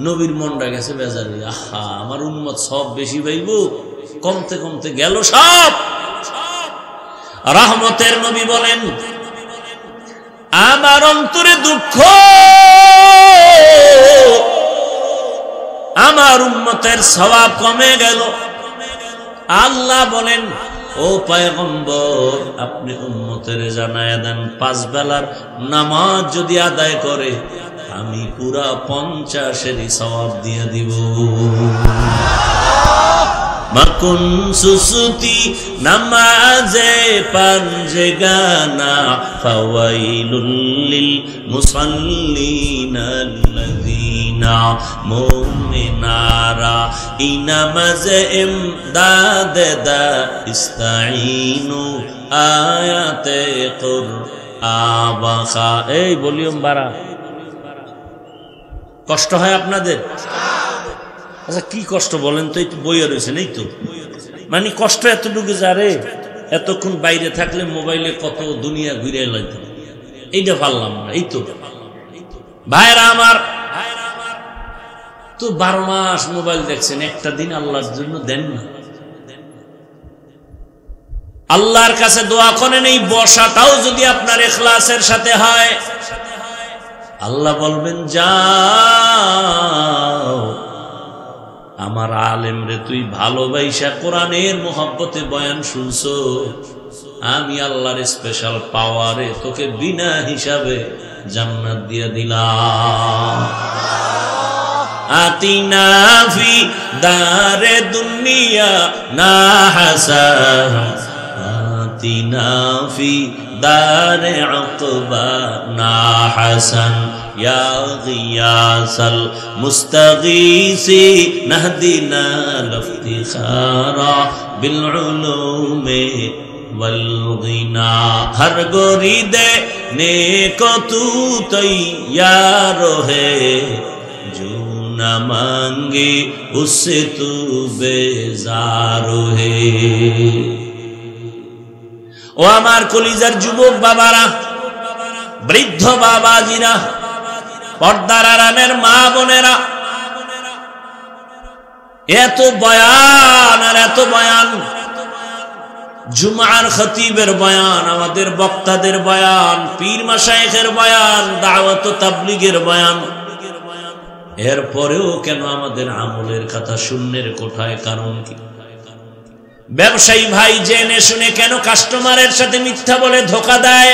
নবীর মনটা গেছে বেজারে, আহা আমার উম্মত সব বেশি পাইব, কমতে কমতে গেল সব। রহমতের নবী বলেন, আমার অন্তরে দুঃখ, আমার উম্মতের সওয়াব কমে গেল। আল্লাহ বলেন, ও পয়গম্বর আপনি উম্মতের জানায়া দেন 5 বেলার নামাজ যদি আদায় করে আমি পুরা 50-এরই সওয়াব দিয়ে দিব। মাকুন সুসুতি নামাজে পাঞ্জে গানা ফাওয়াইলুল লিল মুসাল্লিনা আল্লাযীনা মুমিনারা ইনামাজে ইমদাদে দা ইস্তাঈনু আয়াতে কুরআন। এই ভলিউম বাড়া, কষ্ট হয় আপনাদের? আচ্ছা কি কষ্ট বলেন তো? এই তো বইয়া রয়েছেন, এই তো মানে কষ্ট এতটুকু যারে এতক্ষণ বাইরে থাকলে মোবাইলে কত দুনিয়া ঘুরে লাগতো, এইটা পারলাম না। এই তো ভাইরা আমার, তো 12 মাস মোবাইল দেখছেন, একটা দিন আল্লাহর জন্য দেন না। আল্লাহর কাছে দোয়া করেন, এই বসাটাও যদি আপনার ইখলাসের সাথে হয় আল্লাহ বলবেন, যাও আমার আলেম রে তুই ভালোবাসা কোরআনের মোহব্বতে বয়ান শুনছো, আমি আল্লাহর স্পেশাল পাওয়ারে তোকে বিনা হিসাবে জান্নাত দিয়ে দিলাম। আতিনা ফি দারে দুনিয়া না হাসান, আতিনা ফি দারে উকবা না হাসান, ইয়া গিয়াসাল মুস্তাগীসি নাহদিনা লিফতিখারা বিল উলুমি ওয়াল গিনা। হর গরিদে নেকো তু তৈয়ার হে, जो न मांगे उससे तू बेजार है। ও আমার কলিজার যুবক বাবারা, বৃদ্ধ বাবাজিরা, পর্দার আড়ালের মা বোনেরা, এত বয়ান আর এত বয়ান, জুমার খতিবের বয়ান, আমাদের বক্তাদের বয়ান, পীর মাশায়েখের বয়ান, দাওয়াত ও তাবলীগের বয়ান, এরপরেও কেন আমাদের আমলের কথা শূন্যের কোঠায়? কারণ কি? ব্যবসায়ী ভাই জেনে শুনে কেন কাস্টমারের সাথে মিথ্যা বলে ধোকা দেয়?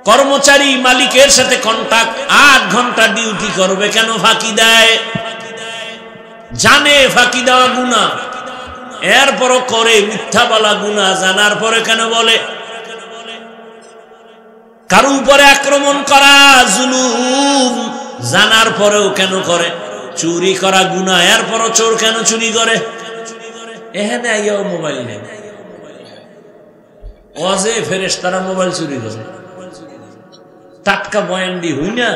কর্মচারী মালিকের সাথে কন্ট্রাক্ট 8 ঘন্টা ডিউটি করবে, কেন ফাঁকি দেয়? জানে ফাঁকি দেওয়া গুনাহ, এরপরও করে। মিথ্যা বলা গুনাহ, জানার পরে কেন বলে? কারো উপরে আক্রমণ করা জুলুম, জানার পরেও কেন করে? চুরি করা গুনাহ, এরপরও চোর কেন চুরি করে? এখানে আইয়াও মোবাইল নেই, ওয়াজে ফেরেশতারা মোবাইল চুরি করে। টাটকা বয়ান দি হই না,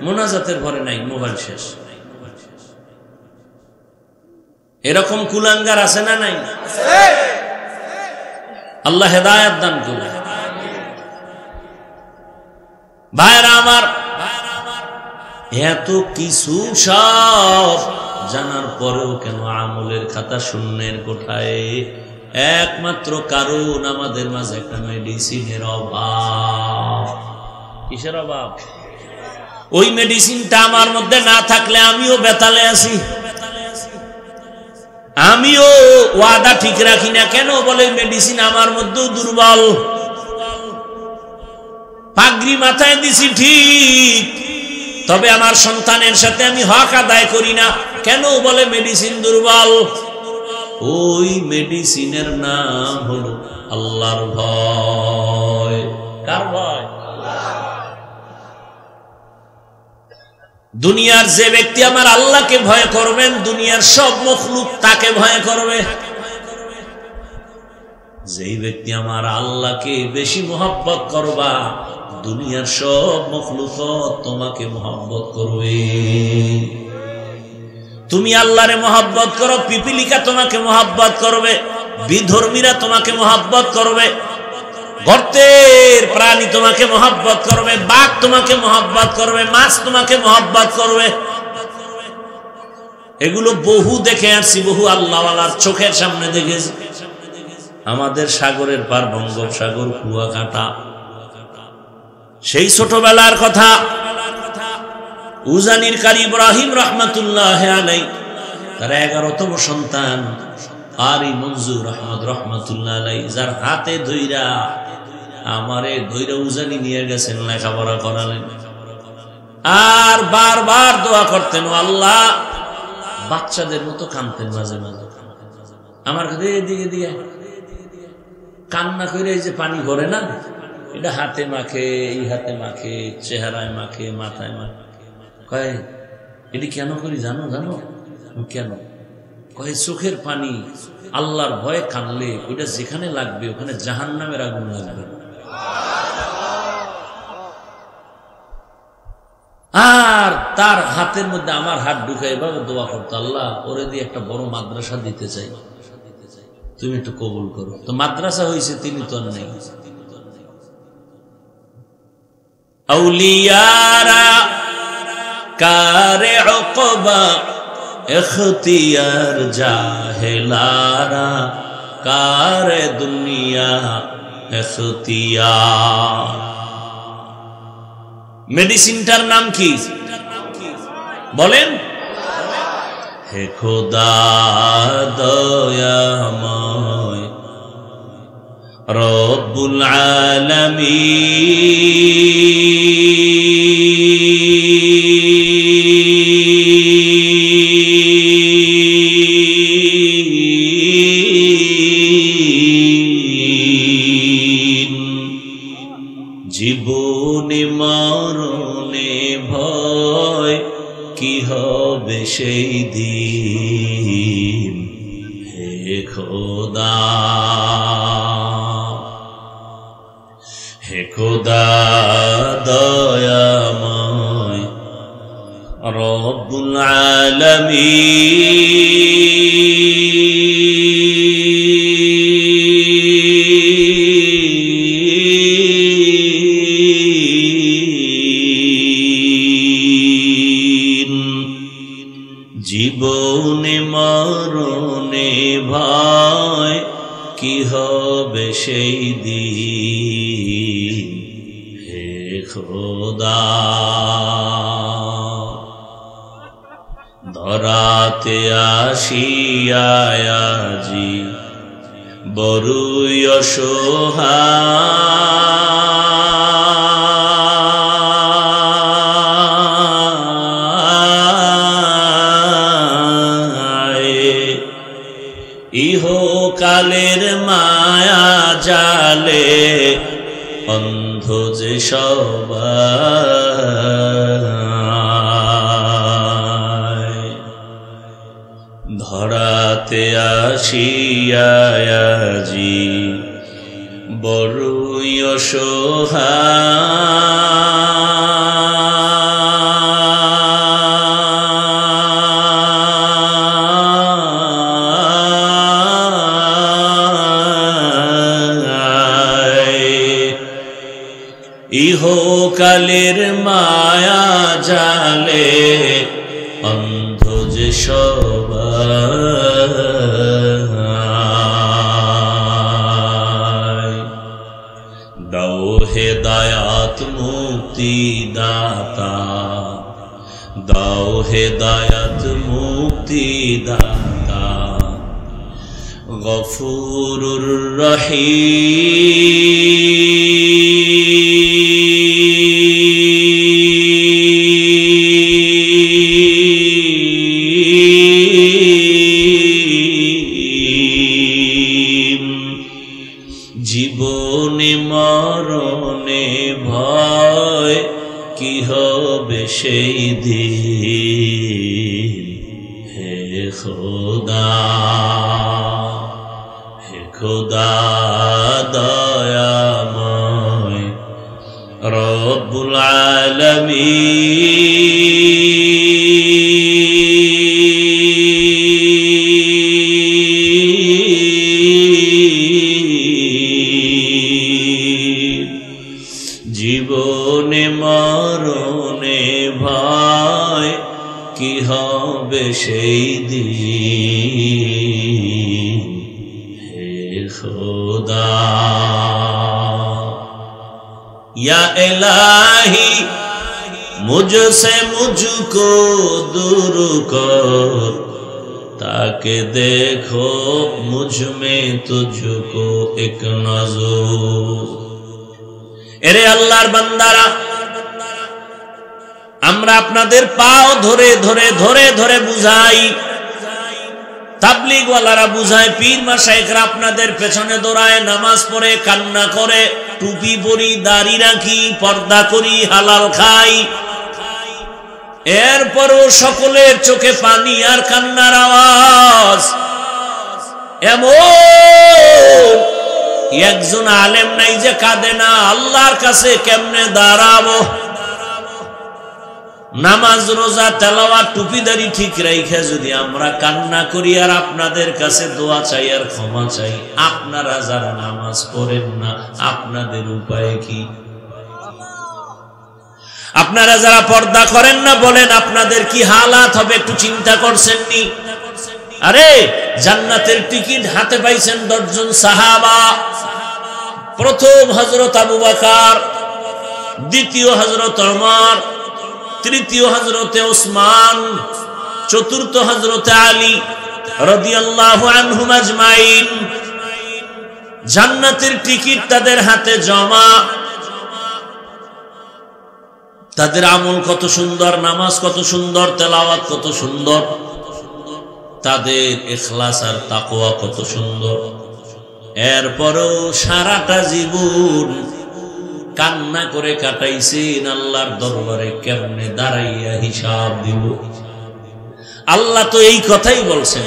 মোনাজাতের ঘরে নাই, মোবাইল শেষ। এরকম কুলাঙ্গার আছে না নাই? আল্লাহ হেদায়েত দান করুন। ভাইরা আমার, এত কিছু সব জানার পরেও কেন আমলের খাতা শূন্যের কোঠায়? একমাত্র কারণ আমাদের মাঝে একটা মেডিসিনের অভাব। কিসের অভাব? ওই মেডিসিনটা আমার মধ্যে না থাকলে আমিও বেতালে আছি, আমিও ওয়াদা ঠিক রাখি না। কেন বলে? মেডিসিন আমার মধ্যেও দুর্বল। পাগড়ি মাথায় দিছি ঠিক, তবে আমার সন্তানের সাথে আমি হক আদায় করি না। কেন বলে? মেডিসিন দুর্বল। ওই মেডিসিনের নাম হলো আল্লাহর ভয়। কার ভয়? দুনিয়ার যে ব্যক্তি আমার আল্লাহকে ভয় করবেন, দুনিয়ার সব মখলুক তাকে ভয় করবে। যেই ব্যক্তি আমার আল্লাহকে বেশি মহব্বত করবা, দুনিয়ার সব মখলুক তোমাকে মহব্বত করবে। তুমি আল্লাহরে মহব্বত করো, পিপিলিকা তোমাকে মহব্বত করবে, বিধর্মীরা তোমাকে মহব্বত করবে, গর্তের প্রাণী তোমাকে মহব্বত করবে, বাঘ তোমাকে মহব্বত করবে, মাছ তোমাকে মহব্বত করবে। এগুলো বহু দেখে আসছি, বহু আল্লাহওয়ালার চোখের সামনে দেখেছি। আমাদের সাগরের পার বঙ্গোপসাগর, কুয়াকাটা, সেই ছোটবেলার কথা। উজানির কারি ইব্রাহিম রহমাতুল্লাহ আলাই, তার 11তম সন্তান আরি মনজুর আহমদ রহমাতুল্লাহ আলাই, যার হাতে ধইরা আমারে ধইরা উজানি নিয়ে গেছেন, লেখাপড়া করালেন, আর বারবার দোয়া করতেন, আল্লাহ। বাচ্চাদের মতো কাঁদতেন মাঝে মাঝে, আমার কাছে এদিকে দিয়ে কান্না করে, এই যে পানি ভরে না, এটা হাতে মাখে, এই হাতে মাখে, চেহারায় মাখে, মাথায় মাখে। কয় এটি কেন করি জানো? জানো কেন? কয় চোখের পানি আল্লাহর ভয়ে কানলে ওইটা যেখানে লাগবে ওখানে জাহান্নামের আগুন লাগবে। আর তার হাতের মধ্যে আমার হাত ঢুকে এভাবে দোয়া করতো, আল্লাহ ওরে দিয়ে একটা বড় মাদ্রাসা দিতে চাই, তুমি একটু কবুল করো। তো মাদ্রাসা হয়েছে, তিনি তো নেই। আউলিয়ারা কারে উকবা ইখতিয়ার, জাহেলারা কারে দুনিয়া ইখতিয়ার। মেডিসিনটার নাম কি বলেন? হে খোদা দয়াময় রব্বুল আলামিন। জীবনে মরণে ভয়, কি হবে সেই দিন, হে খোদা, হে খোদা দয়াময় রব্বুল আলামিন। জীবনে মরণে ভয়, কি হবে সেই দিন, হে খোদা। ধরাতে আসিয়াজি বড়ই অসহায়, ইহকালের মায়া জালে অন্ধ যে সবাই। ধরাতে আসিয়াজি বড়ই অসহায়, ইহকালের মায়া জালে অন্ধ যে সবাই। দাও হেদায়াত মুক্তি দাতা, দাও হেদায়াত মুক্তি দাতা, গফুরুর রহিম। জীবনে মরণে ভয়, কি হবে সেই দিন, হে খোদা, হে খোদা দয়াময় রব্বুল আলামিন। জীবনে মরণে ভয় কি হবে সেই দিন হে খোদা या इलाही मुझसे मुझको दूर कर ताकि देखो मुझ में तुझको एक नजर এরে আল্লাহর বান্দারা আমরা আপনাদের পাও ধরে ধরে ধরে ধরে বুঝাই তাবলীগ ওয়ালারা বুঝায় পীর মাশায়েখরা আপনাদের পেছনে দৌড়ায় নামাজ পড়ে কান্না করে টুপি পরি দাড়ি রাখি পর্দা করি হালাল খাই এরপরও সকলের চোখে পানি আর কান্নার আওয়াজ এমন একজন আলেম নাই যে কাঁদে না আল্লাহর কাছে কেমনে দাঁড়াবো নামাজ রোজা তেলাওয়াত টুপিদারি ঠিক রাইখা যদি আমরা কান্না করি আর আপনাদের কাছে দোয়া চাই আর ক্ষমা চাই আপনারা যারা নামাজ পড়েন না আপনাদের উপায় কি আপনারা যারা পর্দা করেন না বলেন আপনাদের কি হালাত হবে একটু চিন্তা করছেন নি আরে জান্নাতের টিকিট হাতে পাইছেন 10 জন সাহাবা প্রথম হযরত আবু বকর দ্বিতীয় হযরত ওমর তৃতীয় হযরতে ওসমান চতুর্থ হযরতে আলী রাদিয়াল্লাহু আনহুম আজমাইন জান্নাতের টিকিট তাদের হাতে জমা তাদের আমল কত সুন্দর নামাজ কত সুন্দর তেলাওয়াত কত সুন্দর তাদের ইখলাস আর তাকওয়া কত সুন্দর এরপরও সারাটা জীবন কান্না করে কাটাইছেন আল্লাহর দরবারে কেমনে দাঁড়াইয়া হিসাব দিব আল্লাহ তো এই কথাই বলছেন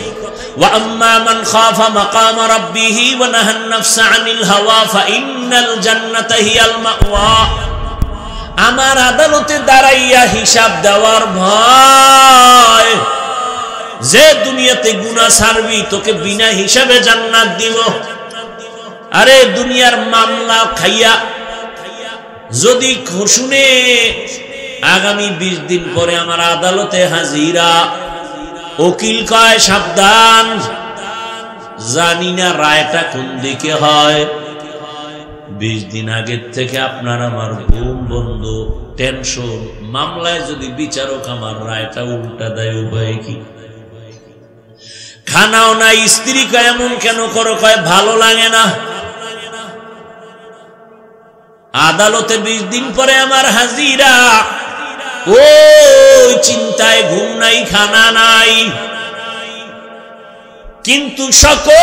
ওয়া আম্মা মান খাফা মাকাম রাব্বিহি ওয়া নাহান নাফসা আনিল হাওয়া ফা ইন্নাল জান্নাতা হিয়াল মাওয়া আমার আদালতে দাঁড়াইয়া হিসাব দেওয়ার ভয় যে দুনিয়াতে গুনাহ ছাড়বি তোকে বিনা হিসাবে জান্নাত দিব আরে দুনিয়ার মামলা খাইয়া যদি শুনে আগামী 20 দিন পরে আমার আদালতে হাজিরা উকিল কয় সাবধান জানি না রায়টা কোন দিকে হয় 20 দিন আগের থেকে আপনার আমার ঘুম বন্ধ টেনশন মামলায় যদি বিচারক আমার রায়টা উল্টা দেয় উপায় কি খানাও না স্ত্রী কয় এমন কেন করো কয় ভালো লাগে না আদালতে 20 দিন পরে আমার হাজিরা ওই চিন্তায় ঘুম নাই খানা নাই কিন্তু সকল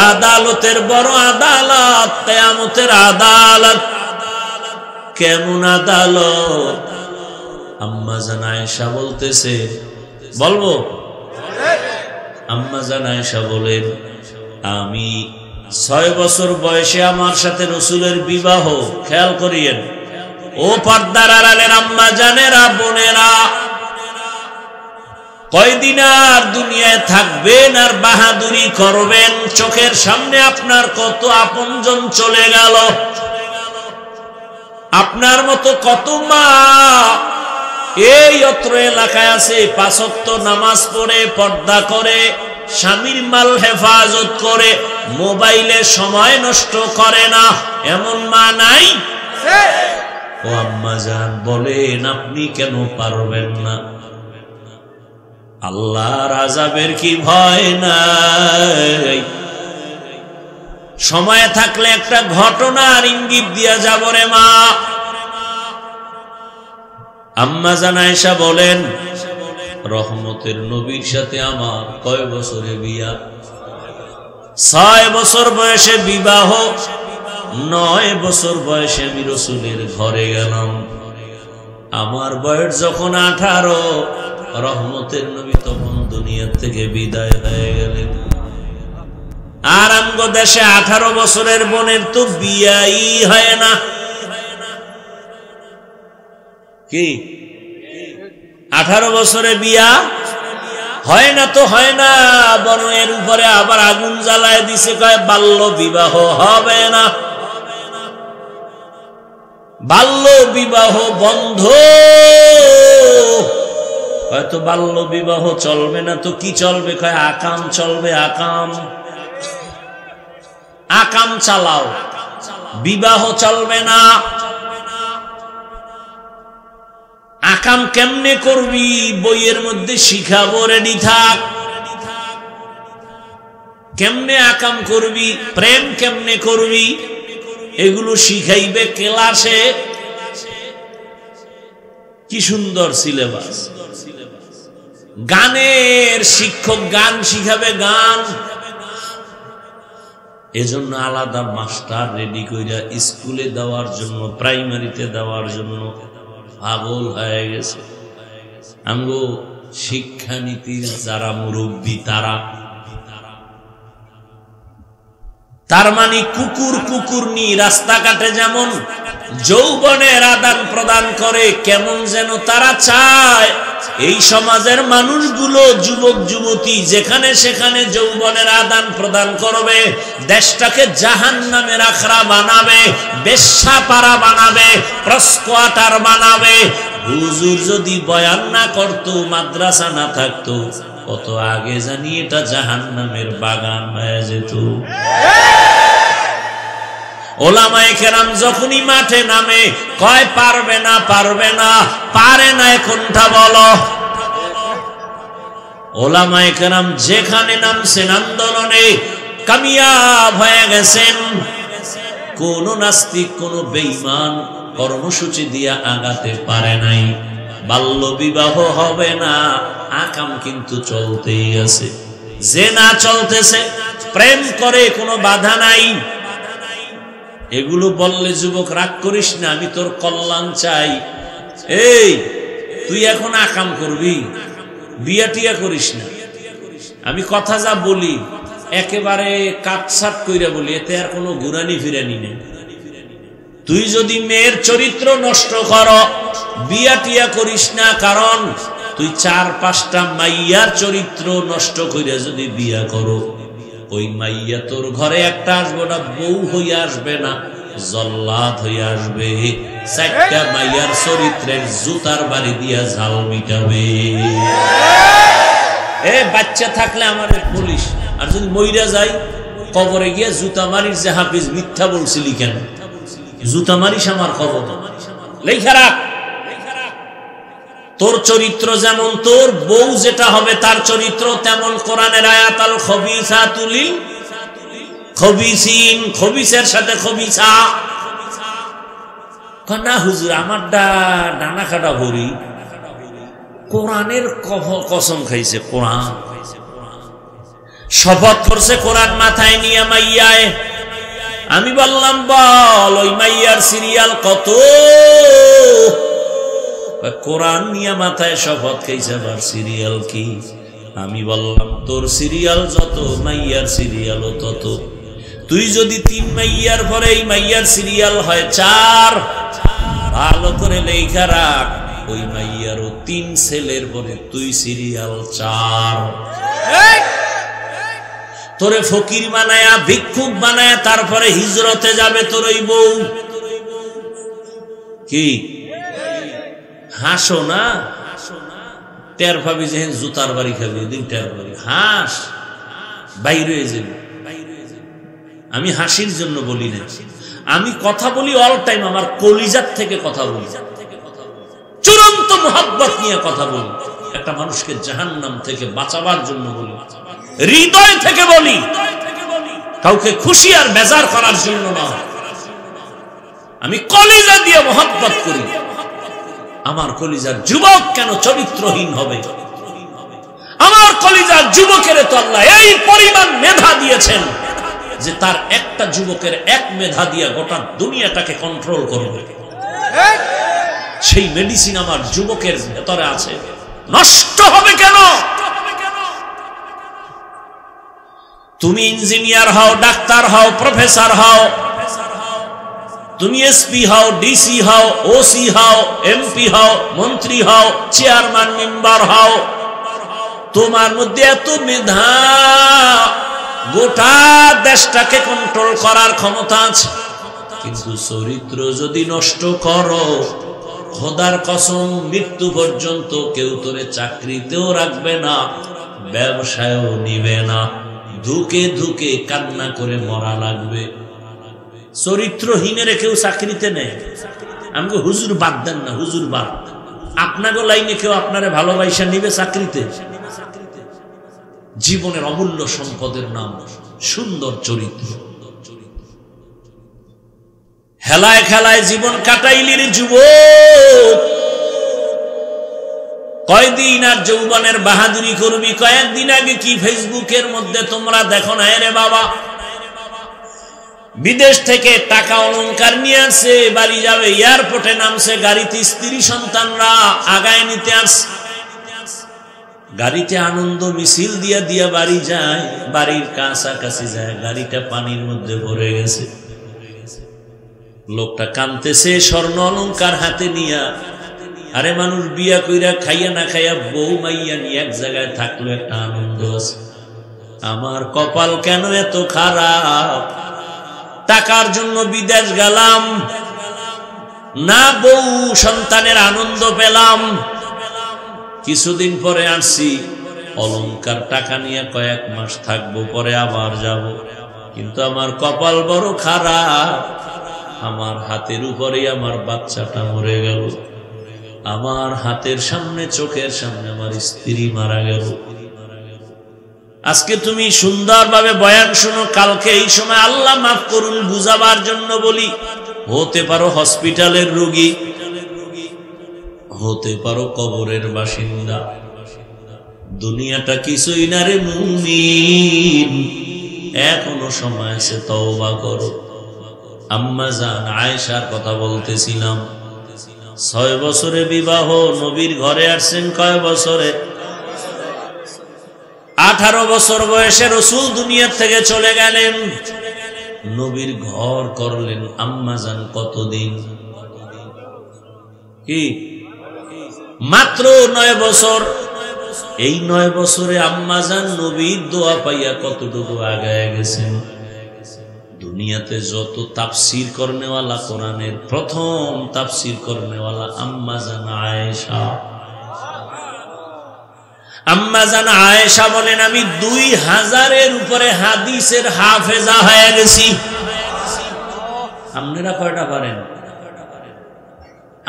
আদালতের বড় আদালত কিয়ামতের আদালত কেমন আদালত আম্মা জান আয়েশা বলতেছে বলবো আম্মা জান আয়েশা বলেন আমি 6 বছর বয়সে আমার সাথে রাসূলের বিবাহ খেয়াল করিয়েন ও পর্দার আড়ালের আম্মা জানেরা বোনেরা কয়দিন আর দুনিয়ায় থাকবেন আর বাহাদুরি করবেন চোখের সামনে আপনার কত আপনজন চলে গেল আপনার মতো কত মা এই অত্র এলাকায় আছে 5 ওয়াক্ত নামাজ পড়ে পর্দা করে স্বামীর মাল হেফাজত করে মোবাইলে সময় নষ্ট করে না এমন মা নাই ও আম্মা জান বলেন আপনি কেন পারবেন না আল্লাহর আযাবের কি ভয় নাই সময় থাকলে একটা ঘটনার ইঙ্গিত দিয়া যাব রে মা আম্মা জান আয়েশা বলেন রহমতের নবীর সাথে আমার কয় বছরে বিয়া 6 বছর বয়সে বিবাহ 9 বছর বয়সে আমি রাসূলের ঘরে গেলাম আমার বয়স যখন 18 রহমতের নবী তখন দুনিয়া থেকে বিদায় হয়ে গেলেন আর আমগো দেশে 18 বছরের বোনের তো বিয়াই হয় না কি 18 বছরে বিয়া হয় না তো হয় না, বরং এর উপরে আবার আগুন জ্বালায় দিছে, কয় বাল্য বিবাহ হবে না, বাল্য বিবাহ বন্ধ। হয়তো বাল্য বিবাহ চলবে না তো কি চলবে, কয় আকাম চলবে, আকাম, আকাম চালাও, বিবাহ চলবে না। আকাম কেমনে করবি, বইয়ের মধ্যে শিখাবো, রেডি থাক। কেমনে আকাম করবি, প্রেম কেমনে করবি, এগুলো শিখাইবে ক্লাসে। কি সুন্দর সিলেবাস। গানের শিক্ষক গান শিখাবে, গান। এজন্য আলাদা মাস্টার রেডি কইরা স্কুলে দেওয়ার জন্য, প্রাইমারিতে দেওয়ার জন্য পাগল হয়ে গেছে। আমগো শিক্ষানীতির যারা মুরব্বী তার মানে কুকুর কুকুরনি রাস্তাঘাটে যেমন যৌবনের আদান প্রদান করে, কেমন যেন তারা চায় এই সমাজের মানুষগুলো, যুবক যুবতী যেখানে সেখানে যৌবনের আদান প্রদান করবে, দেশটাকে জাহান্নামের আখড়া বানাবে, বেশ্যাপাড়া বানাবে, প্রস্কোয়াটার বানাবে। হুজুর যদি বয়ান না করতো, মাদ্রাসা না থাকতো, কত আগে জানি এটা জাহান্নামের বাগান হয়ে যেত। ওলামায়ে কেরাম যখনই মাঠে নামে, কয় পারবে না, পারবে না, পারে না কোনটা বলো। ওলামায়ে কেরাম যেখানে নামছেন আন্দোলনে, কামিয়াব হয়ে গেছেন। কোন নাস্তিক, কোন বেঈমান কর্মসূচি দিয়া আগাতে পারে নাই। বাল্য বিবাহ হবে না, আকাম কিন্তু চলতেই আছে। জেনা চলতেছে, প্রেম করে, কোনো বাধা নাই। এগুলো বললে যুবক রাগ করিস না, আমি তোর কল্যাণ চাই। এই তুই এখন আকাম করবি, বিয়া টিয়া করিস না। আমি কথা যা বলি একেবারে কাটছাট কইরা বলি, এতে আর কোনো ঘুরানি ফিরানি নেই। তুই যদি মেয়ের চরিত্র নষ্ট কর, বিয়া টিয়া করিস না। কারণ তুই 4-5টা মাইয়ার চরিত্র নষ্ট কইরা যদি বিয়া করো, ওই মাইয়া তোর ঘরে একটা আসবে না, বউ হইয়া আসবে না, জল্লাদ হইয়া আসবে। 4টা মাইয়ার চরিত্রের জুতার বাড়ি দিয়া ঝাল মিটাবে। বাচ্চা থাকলে আমাদের বলিস, আর যদি মইরা যাই কবরে গিয়া জুতা মারিস যে হাফিজ মিথ্যা বলছিলি কেন, জুতা মারিস আমার কবর। লেখা রাখ, তোর চরিত্র যেমন, তোর বউ যেটা হবে তার চরিত্র তেমন। কোরআনের আয়াত, আল খবিসাতু লিল খবিসিন, খবিসের সাথে খবিসা। না হুজুর আমার ডানা কাটা ভরি, কোরআনের কসম খাইছে, কোরআন শপথ করছে, কোরআন মাথায় নিয়ে মাইয়ায়। আমি বললাম বল ওই মাইয়ার সিরিয়াল কত? কোরআন নিয়ে মাথায় শপথ খাইছে, আবার সিরিয়াল কি? আমি বললাম তোর সিরিয়াল যত, মাইয়ার সিরিয়ালও তত। তুই যদি 3 মাইয়ার পরে এই মাইয়ার সিরিয়াল হয় 4, ভালো করে লেখা রাখ, ওই মাইয়ারও 3 ছেলের পরে তুই সিরিয়াল 4। তোরে ফকির বানায়া, ভিক্ষুক বানায়া, তারপরে হিজরতে যাবে তোর ওই বউ। কি হাসো না, টের পাবি যে জুতার বাড়ি খাবি, ওদিন টের পাবি। হাস, বাইরে যাবি। আমি হাসির জন্য বলি না, আমি কথা বলি অল টাইম, আমার কলিজার থেকে কথা বলি, চূড়ান্ত মোহাব্বত নিয়ে কথা বলি। একটা মানুষকে জাহান্নাম থেকে বাঁচাবার জন্য বলি, হৃদয় থেকে বলি, কাউকে খুশি আর বেজার করার জন্য না। আমি কলিজা দিয়ে মোহাব্বত করি। আমার কলিজার যুবক কেন চরিত্রহীন হবে? আমার কলিজার যুবকের তো আল্লাহ এই পরিমাণ মেধা দিয়েছেন যে তার একটা যুবকের 1 মেধা দিয়ে গোটা দুনিয়াটাকে কন্ট্রোল করবে। সেই মেডিসিন আমার যুবকের ভেতরে আছে, নষ্ট হবে কেন? তুমি ইঞ্জিনিয়ার হও, ডাক্তার হও, প্রফেসর হও, তুমি এসপি হও, ডিসি হও, ওসি হও, এমপি হও, মন্ত্রী হও, চেয়ারম্যান মেম্বার হও, তোমার মধ্যে এত মেধা, গোটা দেশটাকে কন্ট্রোল করার ক্ষমতা আছে, কিন্তু চরিত্র যদি নষ্ট করো, খোদার কসম মৃত্যু পর্যন্ত কেউ তোরে চাকরিতেও রাখবে না, ব্যবসায়ও নিবে না, ধুকে ধুকে কান্না করে মরা লাগবে। চরিত্রহীনের কেউ চাকরিতে নেয়। আমাকে হুজুর বাদ দেন না, হুজুর বাদ, আপনাকে লাইনে কেউ আপনারে ভালোবাসা নিবে চাকরিতে? জীবনের অমূল্য সম্পদের নাম সুন্দর চরিত্র। হেলায় খেলায় জীবন কাটাইলির যুবক, কয়দিন আর যৌবনের বাহাদুরি করবি? কয়েকদিন আগে কি ফেসবুকের মধ্যে তোমরা দেখো না রে বাবা, বিদেশ থেকে টাকা অলংকার নিয়ে আসে, বাড়ি যাবে, এয়ারপোর্টে নামছে, গাড়িতে স্ত্রী সন্তানরা আগায় নিতে আসে, গাড়িতে আনন্দ মিছিল দিয়া দিয়া বাড়ি যায়, বাড়ির কাছাকাছি যায়, গাড়িটা পানির মধ্যে ভরে গেছে, লোকটা কাঁদতেছে, স্বর্ণ অলংকার হাতে নিয়া। আরে মানুষ বিয়া কইরা খাইয়া না খাইয়া বউ মাইয়া নিয়ে এক জায়গায় থাকলো, একটা আনন্দ আছে। আমার কপাল কেন এত খারাপ, টাকার জন্য বিদেশ গেলাম না, বউ সন্তানের আনন্দ পেলাম, কিছুদিন পরে আসছি, অলংকার টাকা নিয়ে কয়েক মাস থাকবো, পরে আবার যাব, কিন্তু আমার কপাল বড় খারাপ, আমার হাতের উপরে আমার বাচ্চাটা মরে গেল, আমার হাতের সামনে চোখের সামনে আমার স্ত্রী মারা গেল। আজকে তুমি সুন্দরভাবে বয়ান শুনো, কালকে এই সময় আল্লাহ মাফ করুন বুঝাবার জন্য বলি, হতে পারো হসপিটালের রোগী, হতে পারো কবরের বাসিন্দা, দুনিয়াটা কিছুই না রে মুমিন, এখনো সময় আছে, তওবা করো। আম্মা জান আয়েশার কথা বলতেছিলাম, 6 বছরে বিবাহ, নবীর ঘরে আসছেন কয় বছরে? 18 বছর বয়সে রাসূল দুনিয়া থেকে চলে গেলেন, নবীর ঘর করলেন আম্মা জান কতদিন? কি মাত্র 9 বছর। এই 9 বছরে আম্মা জান নবীর দোয়া পাইয়া কতটুকু আগায় গেছেন। দুনিয়াতে যত তাফসীর করনেওয়ালা, কোরআনের প্রথম তাফসীর করনেওয়ালা আম্মা জান আয়েশা। আম্মা জান আয়েশা বলেন, আমি 2000-এর উপরে হাদিসের হাফেজা হয়ে গেছি। আপনারা কয়টা পারেন?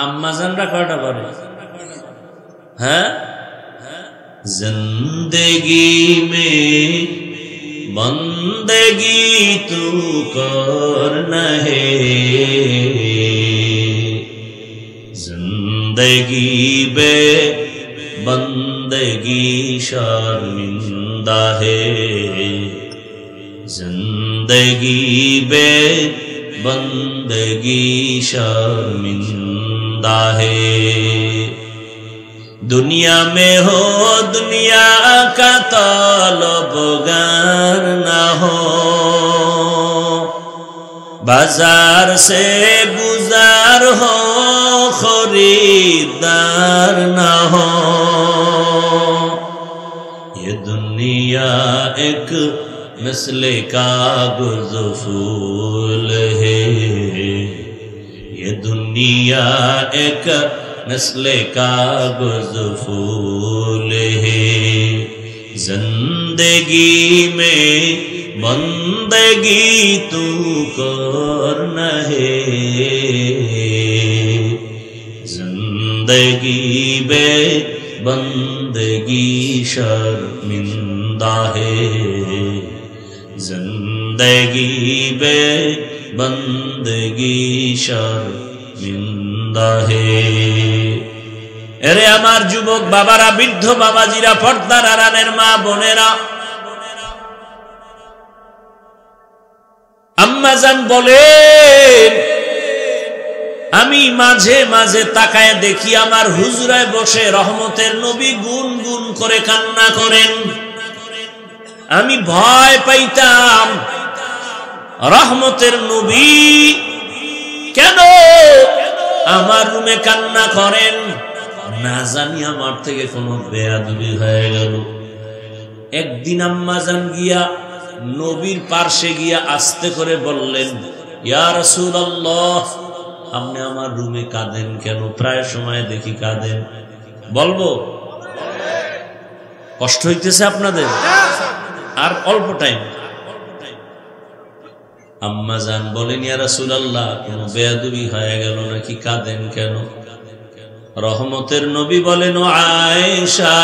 আম্মা জানরা কয়টা পারে? হ্যাঁ, জিন্দেগি মে বন্দেগি তু করনা হে, জিন্দেগি বে বন্দেগি শর্মিন্দা হে, जिंदगी बे बंदगी शर्मिंदा है। दुनिया में हो दुनिया का तलबगार ना हो, बाजार से गुजार हो खरीदार ना हो। ये दुनिया एक मिसले कागज़ फूल है, ये दुनिया एक मिसले कागज़ फूल है। जिंदगी में बंदगी तू करना है, जिंदगी में बंदगी शर्मिंदा है, जिंदगी बे बंदगी शर्मिंदा है। এরে আমার যুবক বাবারা, বৃদ্ধ বাবাজিরা, পর্দার আড়ালের মা বোনেরা, আম্মা জান বলেন, আমি মাঝে মাঝে তাকায় দেখি আমার হুজরায় বসে রহমতের নবী গুন গুন করে কান্না করেন। আমি ভয় পাইতাম রহমতের নবী কেন আমার রুমে কান্না করেন? না জানি আমার থেকে কোনো বেয়াদবি হয়ে গেল। একদিন আম্মাজান গিয়া নবীর পার্শ্বে গিয়া আস্তে করে বললেন, ইয়া রাসূলুল্লাহ, আপনি আমার রুমে কাঁদেন কেন? প্রায় সময় দেখি কাঁদেন। বলবো? কষ্ট হইতেছে আপনাদের? আর অল্প টাইম। আম্মাজান বলেন, ইয়া রাসূলুল্লাহ, কোন বেয়াদবি হয়ে গেল নাকি? কাঁদেন কেন? রহমতের নবী বলেন, ও আয়েশা,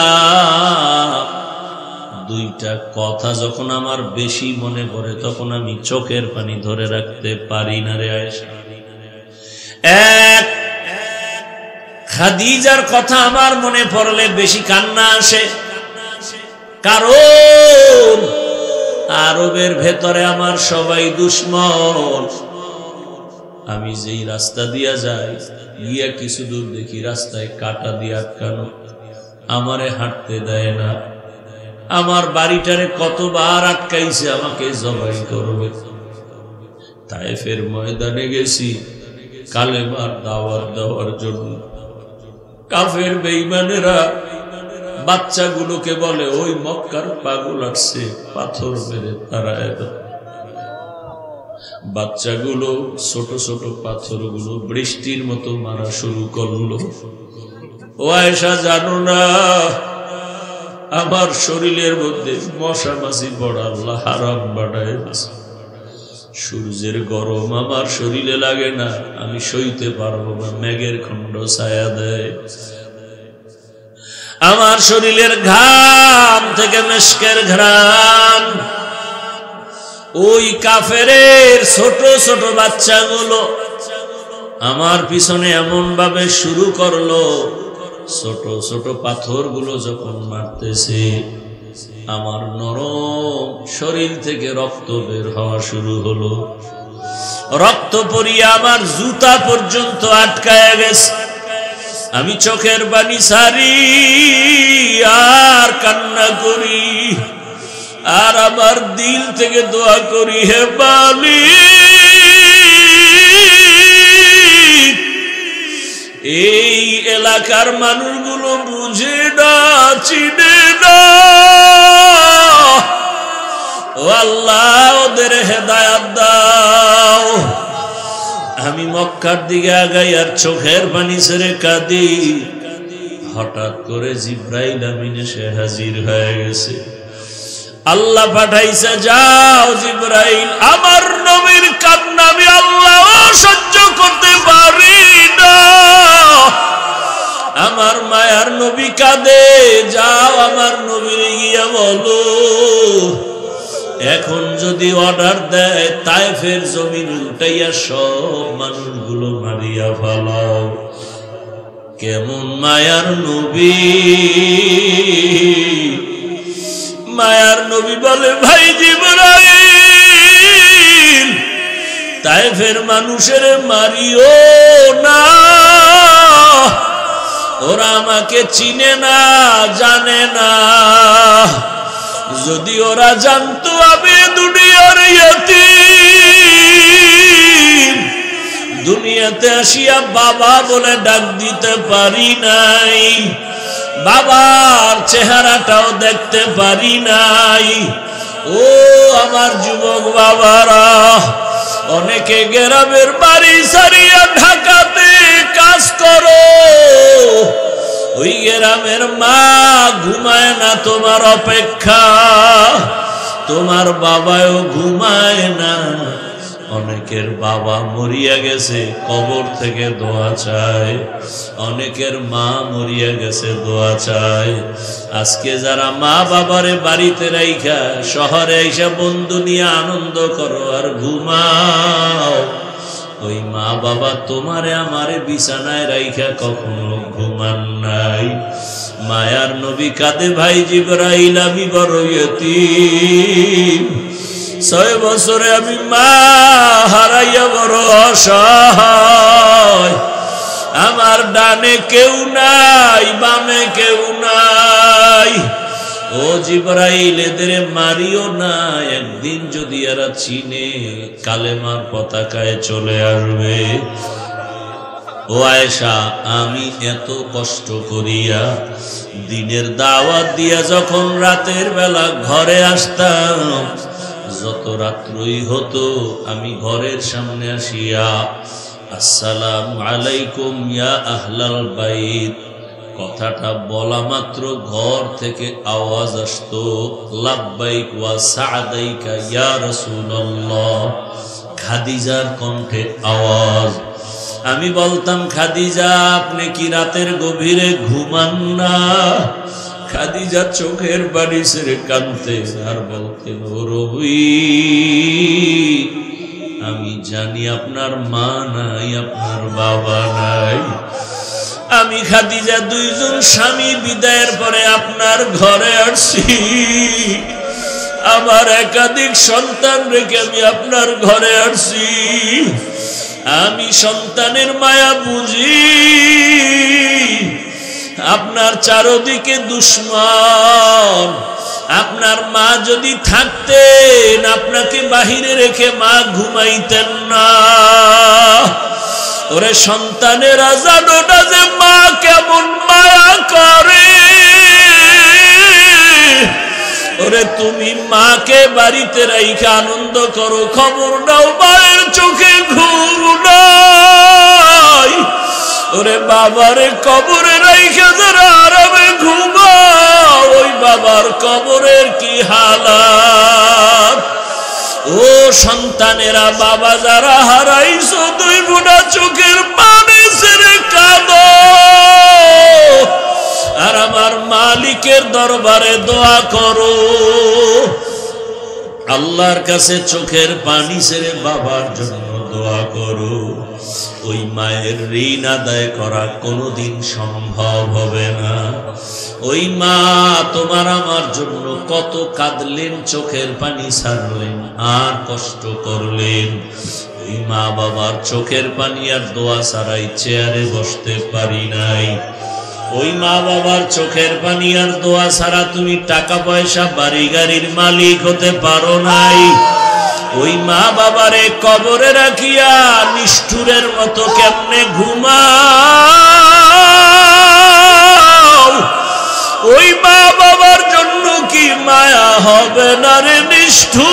দুইটা কথা যখন আমার বেশি মনে পড়ে তখন আমি চোখের পানি ধরে রাখতে পারি না রে আয়েশা। এক, খাদিজার কথা আমার মনে পড়লে বেশি কান্না আসে, কারণ আরবের ভেতরে আমার সবাই দুশ্মন। আমি যেই রাস্তা দিয়া যাই, গিয়া কিছু দূর দেখি রাস্তায় কাটা দিয়ে আটকানো, আমারে হাঁটতে দেয় না। আমার বাড়িটারে কতবার আটকাইছে, আমাকে জবাই করবে। তায়েফের ময়দানে গেছি কালেমার দাওয়াত দেওয়ার জন্য। কাফের বেঈমানেরা বাচ্চাগুলোকে বলে, ওই মক্কার পাগল আসছে, পাথর মেরে তাড়ায় দাও। বাচ্চাগুলো ছোট ছোট পাথরগুলো বৃষ্টির মতো মারা শুরু করলো। ও আয়েশা, জানো না আমার শরীরের মধ্যে মশা মাছি বড় আল্লাহ হারাম বানায় দিয়েছে। সূর্যের গরম আমার শরীরে লাগে না, আমি সইতে পারবো না, মেঘের খণ্ড ছায়া দেয়। আমার শরীরের ঘাম থেকে মেশকের ঘ্রাণ। ওই কাফেরের ছোট ছোট বাচ্চাগুলো আমার পিছনে এমন ভাবে শুরু করলো, ছোট ছোট পাথরগুলো যখন মারতেছে, আমার নরম শরীর থেকে রক্ত বের হওয়া শুরু হলো। রক্ত পড়িয়ে আমার জুতা পর্যন্ত আটকায় গেছে। আমি চোখের পানি ছাড়ি আর কান্না করি, আর আমার দিল থেকে দোয়া করি, হে মালিক, এই এলাকার মানুষগুলো বুঝে না, চিনে না, ও আল্লাহ ওদের হেদায়েত দাও। আমি মক্কার দিকে আগাই আর চোখের পানি ছেড়ে কাঁদি। হঠাৎ করে জিব্রাইল আমিন এসে হাজির হয়ে গেছে। আল্লাহ পাঠাইছে, যাও জিব্রাইল, আমার নবীর কান্না আমি আল্লাহ সহ্য করতে পারি না, আমার মায়ার নবী কাঁদে, যাও আমার নবীর গিয়া বলো এখন যদি অর্ডার দেয় তায়েফের জমিন উঠাইয়া সব মানুষগুলো মারিয়া ফেলাও। কেমন মায়ার নবী! মায়ার নবী বলে, ভাই জিবরাইল, তায়েফের মানুষের মারিও না, ওরা আমাকে চিনে না, জানে না। যদি ওরা জানতো আমি দুনিয়ার ইয়তীম, দুনিয়াতে আসিয়া বাবা বলে ডাক দিতে পারি নাই, বাবার চেহারাটাও দেখতে পারি নাই। ও আমার যুবক বাবারা, অনেকে গ্রামের বাড়ি ছাড়িয়া ঢাকাতে কাজ করো, ওই গ্রামের মা ঘুমায় না তোমার অপেক্ষা, তোমার বাবাও ঘুমায় না। অনেকের বাবা মরিয়া গেছে, কবর থেকে দোয়া চায়, অনেকের মা মরিয়া গেছে, দোয়া চায়। আজকে যারা মা বাবারে বাড়িতে রাইখা শহরে আইসা বন্ধু নিয়ে আনন্দ করো আর ঘুমাও, ওই মা বাবা তোমারে আমারে বিছানায় রাইখা কখনো ঘুমান নাই। মায়ার নবী কাঁদে, ভাই জিবরাইল, আমি বড় ইয়তীম, 6 বছরে আমি মা হারাইয়া বড় অসহায়, আমার ডানে কেউ নাই, বামে কেউ নাই। ও জিবরাইল এদের মারিও না, একদিন যদি এরা চিনে কালেমার পতাকায় চলে আসবে। ও আয়েশা, আমি এত কষ্ট করিয়া দিনের দাওয়াত দিয়া যখন রাতের বেলা ঘরে আসতাম, যত রাত্রই হতো আমি ঘরের সামনে আসিয়া আসসালামু আলাইকুম ইয়া আহলাল বাইত কথাটা বলা মাত্র ঘর থেকে আওয়াজ আসতো, লাব্বাইক ওয়া সা'দাইকা ইয়া রাসূলুল্লাহ। খাদিজার কণ্ঠে আওয়াজ। আমি বলতাম, খাদিজা আপনি কি রাতের গভীরে ঘুমান না? খাদিজা চোখের পানি ছেড়ে কাঁদতে আর বলতেন, ও রবি, আমি জানি আপনার মা নাই, আপনার বাবা নাই। আমি খাদিজা দুইজন স্বামী বিদায়ের পরে আপনার ঘরে আসছি। আমার একাধিক সন্তান রেখে আমি আপনার ঘরে আসছি। আমি সন্তানের মায়া বুঝি। আপনার চারদিকে দুশ্মন। আপনার মা যদি থাকতেন, আপনাকে বাহিরে রেখে মা ঘুমাইতেন না। ওরে সন্তানেরা জানো না যে মা কেমন মায়া করে। ওরে তুমি মাকে বাড়িতে রাইখা আনন্দ করো, খবর নাও মায়ের চোখে ঘুম নাই। ওরে বাবারে কবরে রাইখা যারা আরামে ঘুমাও, ওই বাবার কবরের কি হালাত। ও সন্তানেরা, বাবা যারা হারাইছো, দুই বুড়া চোখের পানি ছেড়ে কাঁদো আর আমার মালিকের দরবারে দোয়া করো। আল্লাহর কাছে চোখের পানি ছেড়ে বাবার জন্য দোয়া করো। ওই মায়ের ঋণ আদায় করা কোনোদিন সম্ভব হবে না। ওই মা তোমার আমার জন্য কত কাঁদলেন, চোখের পানি ছাড়লেন আর কষ্ট করলেন। ওই মা বাবার চোখের পানি আর দোয়া ছাড়াই চেয়ারে বসতে পারি নাই। ওই মা বাবার চোখের পানি আর দোয়া ছাড়া তুমি টাকা পয়সা বাড়ি গাড়ির মালিক হতে পারো নাই। ওই মা বাবারে কবরে রাখিয়া নিষ্ঠুরের মতো কেমনে ঘুমাও? ওই মা বাবার জন্য কি মায়া হবে না রে নিষ্ঠুর?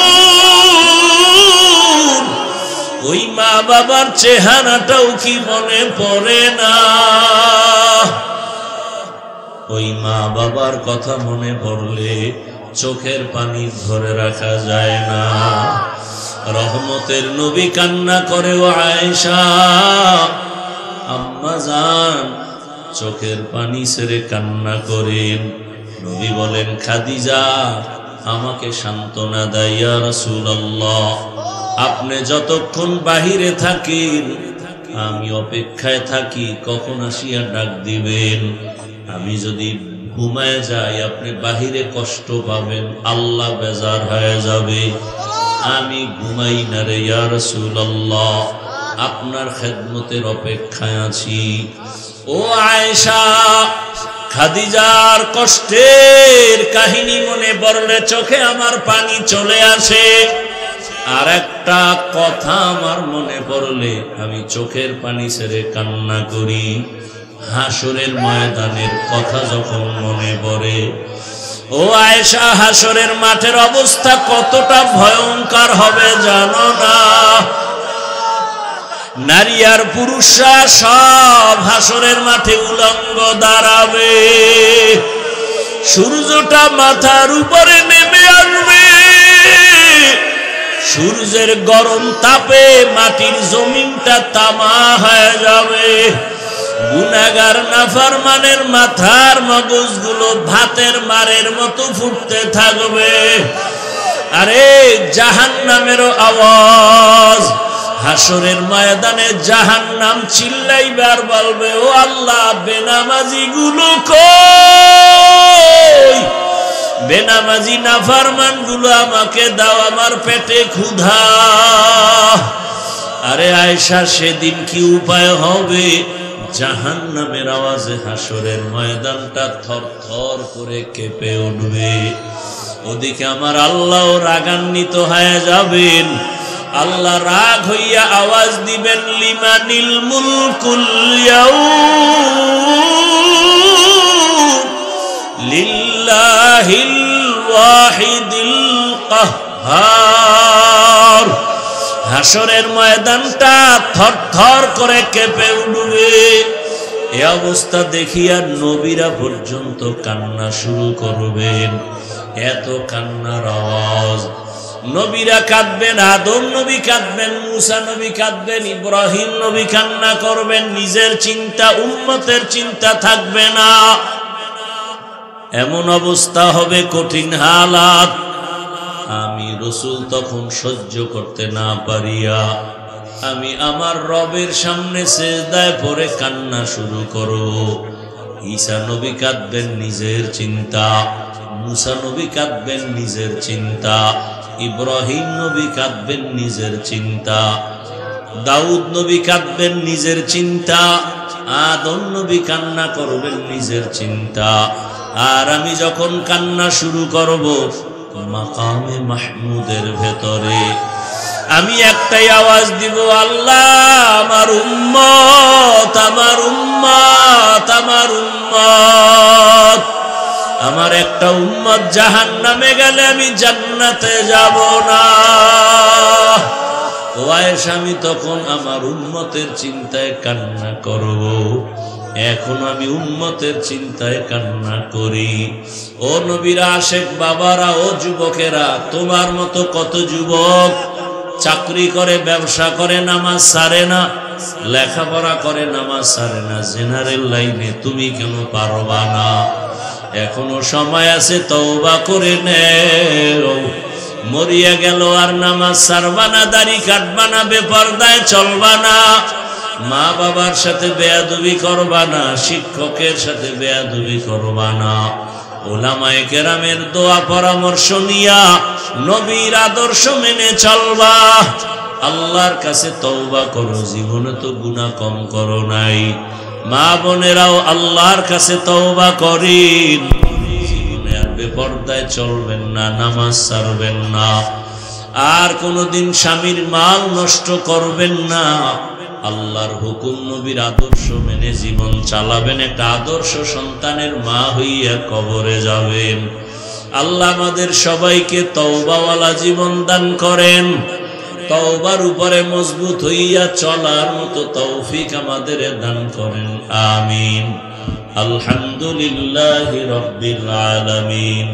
ওই মা বাবার চেহারাটাও কি মনে পড়ে না? ওই মা বাবার কথা মনে পড়লে চোখের পানি ধরে রাখা যায় না। রহমতের নবী কান্না করে, ও আয়েশা আম্মা জান, চোখের পানি ছেড়ে কান্না করেন। নবী বলেন, খাদিজা আমাকে সান্ত্বনা দেয়, ইয়া রাসূলুল্লাহ আপনি যতক্ষণ বাহিরে থাকেন আমি অপেক্ষায় থাকি কখন আসিয়া ডাক দিবেন। আমি যদি ঘুমায় যাই আপনি বাহিরে কষ্ট পাবেন, আল্লাহ বেজার হয়ে যাবে। আমি ঘুমাই না রে ইয়া রাসূলুল্লাহ, আপনার খেদমতের অপেক্ষায় আছি। ও আয়েশা, খাদিজার কষ্টের কাহিনী মনে পড়লে চোখে আমার পানি চলে আসে। আর একটা কথা আমার মনে পড়লে আমি চোখের পানি ছেড়ে কান্না করি। হাসরের ময়দানের কথা যখন মনে পড়ে, ও আয়েশা, হাসরের মাঠের অবস্থা কতটা ভয়ঙ্কর হবে জানো না? নারী আর পুরুষরা সব হাসরের মাঠে উলঙ্গ দাঁড়াবে। সূর্যটা মাথার উপরে নেমে আসবে। সূর্যের গরম তাপে মাটির জমিনটা তামা হয়ে যাবে। গুনাহগার নাফরমানের মাথার মগজগুলো ভাতের মারের মতো ফুটতে থাকবে। আরে জাহান্নামেরও আওয়াজ। হাসরের ময়দানে জাহান্নাম চিল্লাইবে আর বলবে, ও আল্লাহ, বেনামাজি গুলো কই? বেনামাজি নাফরমান গুলো আমাকে দাও, আমার পেটে ক্ষুধা। আরে আয়েশা, সেদিন কি উপায় হবে? জাহান্নামের আওয়াজে হাসরের ময়দানটা থরথর করে কেঁপে উঠবে। ওদিকে আমার আল্লাহ রাগান্বিত হয়ে যাবেন। আল্লাহ রাগ হইয়া আওয়াজ দিবেন, লিমানিল মুলকুল ইয়াউম লিল্লাহিল ওয়াহিদিল কাহ্হার। হাসরের ময়দানটা থরথর করে কেঁপে উঠবে। এই অবস্থা দেখিয়া নবীরা পর্যন্ত কান্না শুরু করবেন। এত কান্নার আওয়াজ। নবীরা কাঁদবেন, আদম নবী কাঁদবেন, মুসা নবী কাঁদবেন, ইব্রাহিম নবী কান্না করবেন। নিজের চিন্তা, উম্মতের চিন্তা থাকবে না। এমন অবস্থা হবে, কঠিন হালাত। আমি রাসূল তখন সহ্য করতে না পারিয়া আমি আমার রবের সামনে সিজদায় পড়ে কান্না শুরু করব। ঈসা নবী কাঁদবেন নিজের চিন্তা, মুসা নবী কাঁদবেন নিজের চিন্তা, ইব্রাহিম নবী কাঁদবেন নিজের চিন্তা, দাউদ নবী কাঁদবেন নিজের চিন্তা, আদম নবী কান্না করবেন নিজের চিন্তা। আর আমি যখন কান্না শুরু করব, মাকামে মাহমুদের ভেতরে আমি একটাই আওয়াজ দিব, আল্লাহ আমার উম্মত, আমার উম্মত, আমার উম্মত। আমার একটা উম্মত জাহান্নামে গেলে আমি জান্নাতে যাব না। ও আয়েশা, আমি তখন আমার উম্মতের চিন্তায় কান্না করব। এখন আমি উম্মতের চিন্তায় কান্না করি। ও নবীর আশেক বাবারা, ও যুবকেরা, তোমার মতো কত যুবক চাকরি করে, ব্যবসা করে, নামাজ ছাড়ে না, লেখাপড়া করে, নামাজ ছাড়ে না। জেনারেল লাইনে তুমি কেন পারবা না? এখনো সময় আছে, তওবা করে নেও। মরিয়া গেল আর নামাজ ছাড়বা না, দাড়ি কাটবা না, বেপরদায় চলবা না, মা বাবার সাথে বেয়াদবি করবা না, শিক্ষকের সাথে বেয়াদবি করবা না। ওলামায়ে কেরামের দোয়া পরামর্শ নিয়া নবীর আদর্শ মেনে চলবা। আল্লাহর কাছে তওবা করো, জীবনে তো গুনাহ কম করো নাই। মা বোনেরাও আল্লাহর কাছে তওবা করেন, জীবনে আর বেপরদায় চলবেন না, নামাজ ছাড়বেন না, আর কোনোদিন স্বামীর মাল নষ্ট করবেন না। আল্লাহর হুকুম, নবীর আদর্শ মেনে জীবন চালাবেন। একটা আদর্শ সন্তানের মা হইয়া কবরে যাবেন। আল্লাহ আমাদের সবাইকে তওবাওয়ালা জীবন দান করেন। তওবার উপরে মজবুত হইয়া চলার মতো তৌফিক আমাদের দান করেন। আমিন। আলহামদুলিল্লাহি রাব্বিল আলামিন।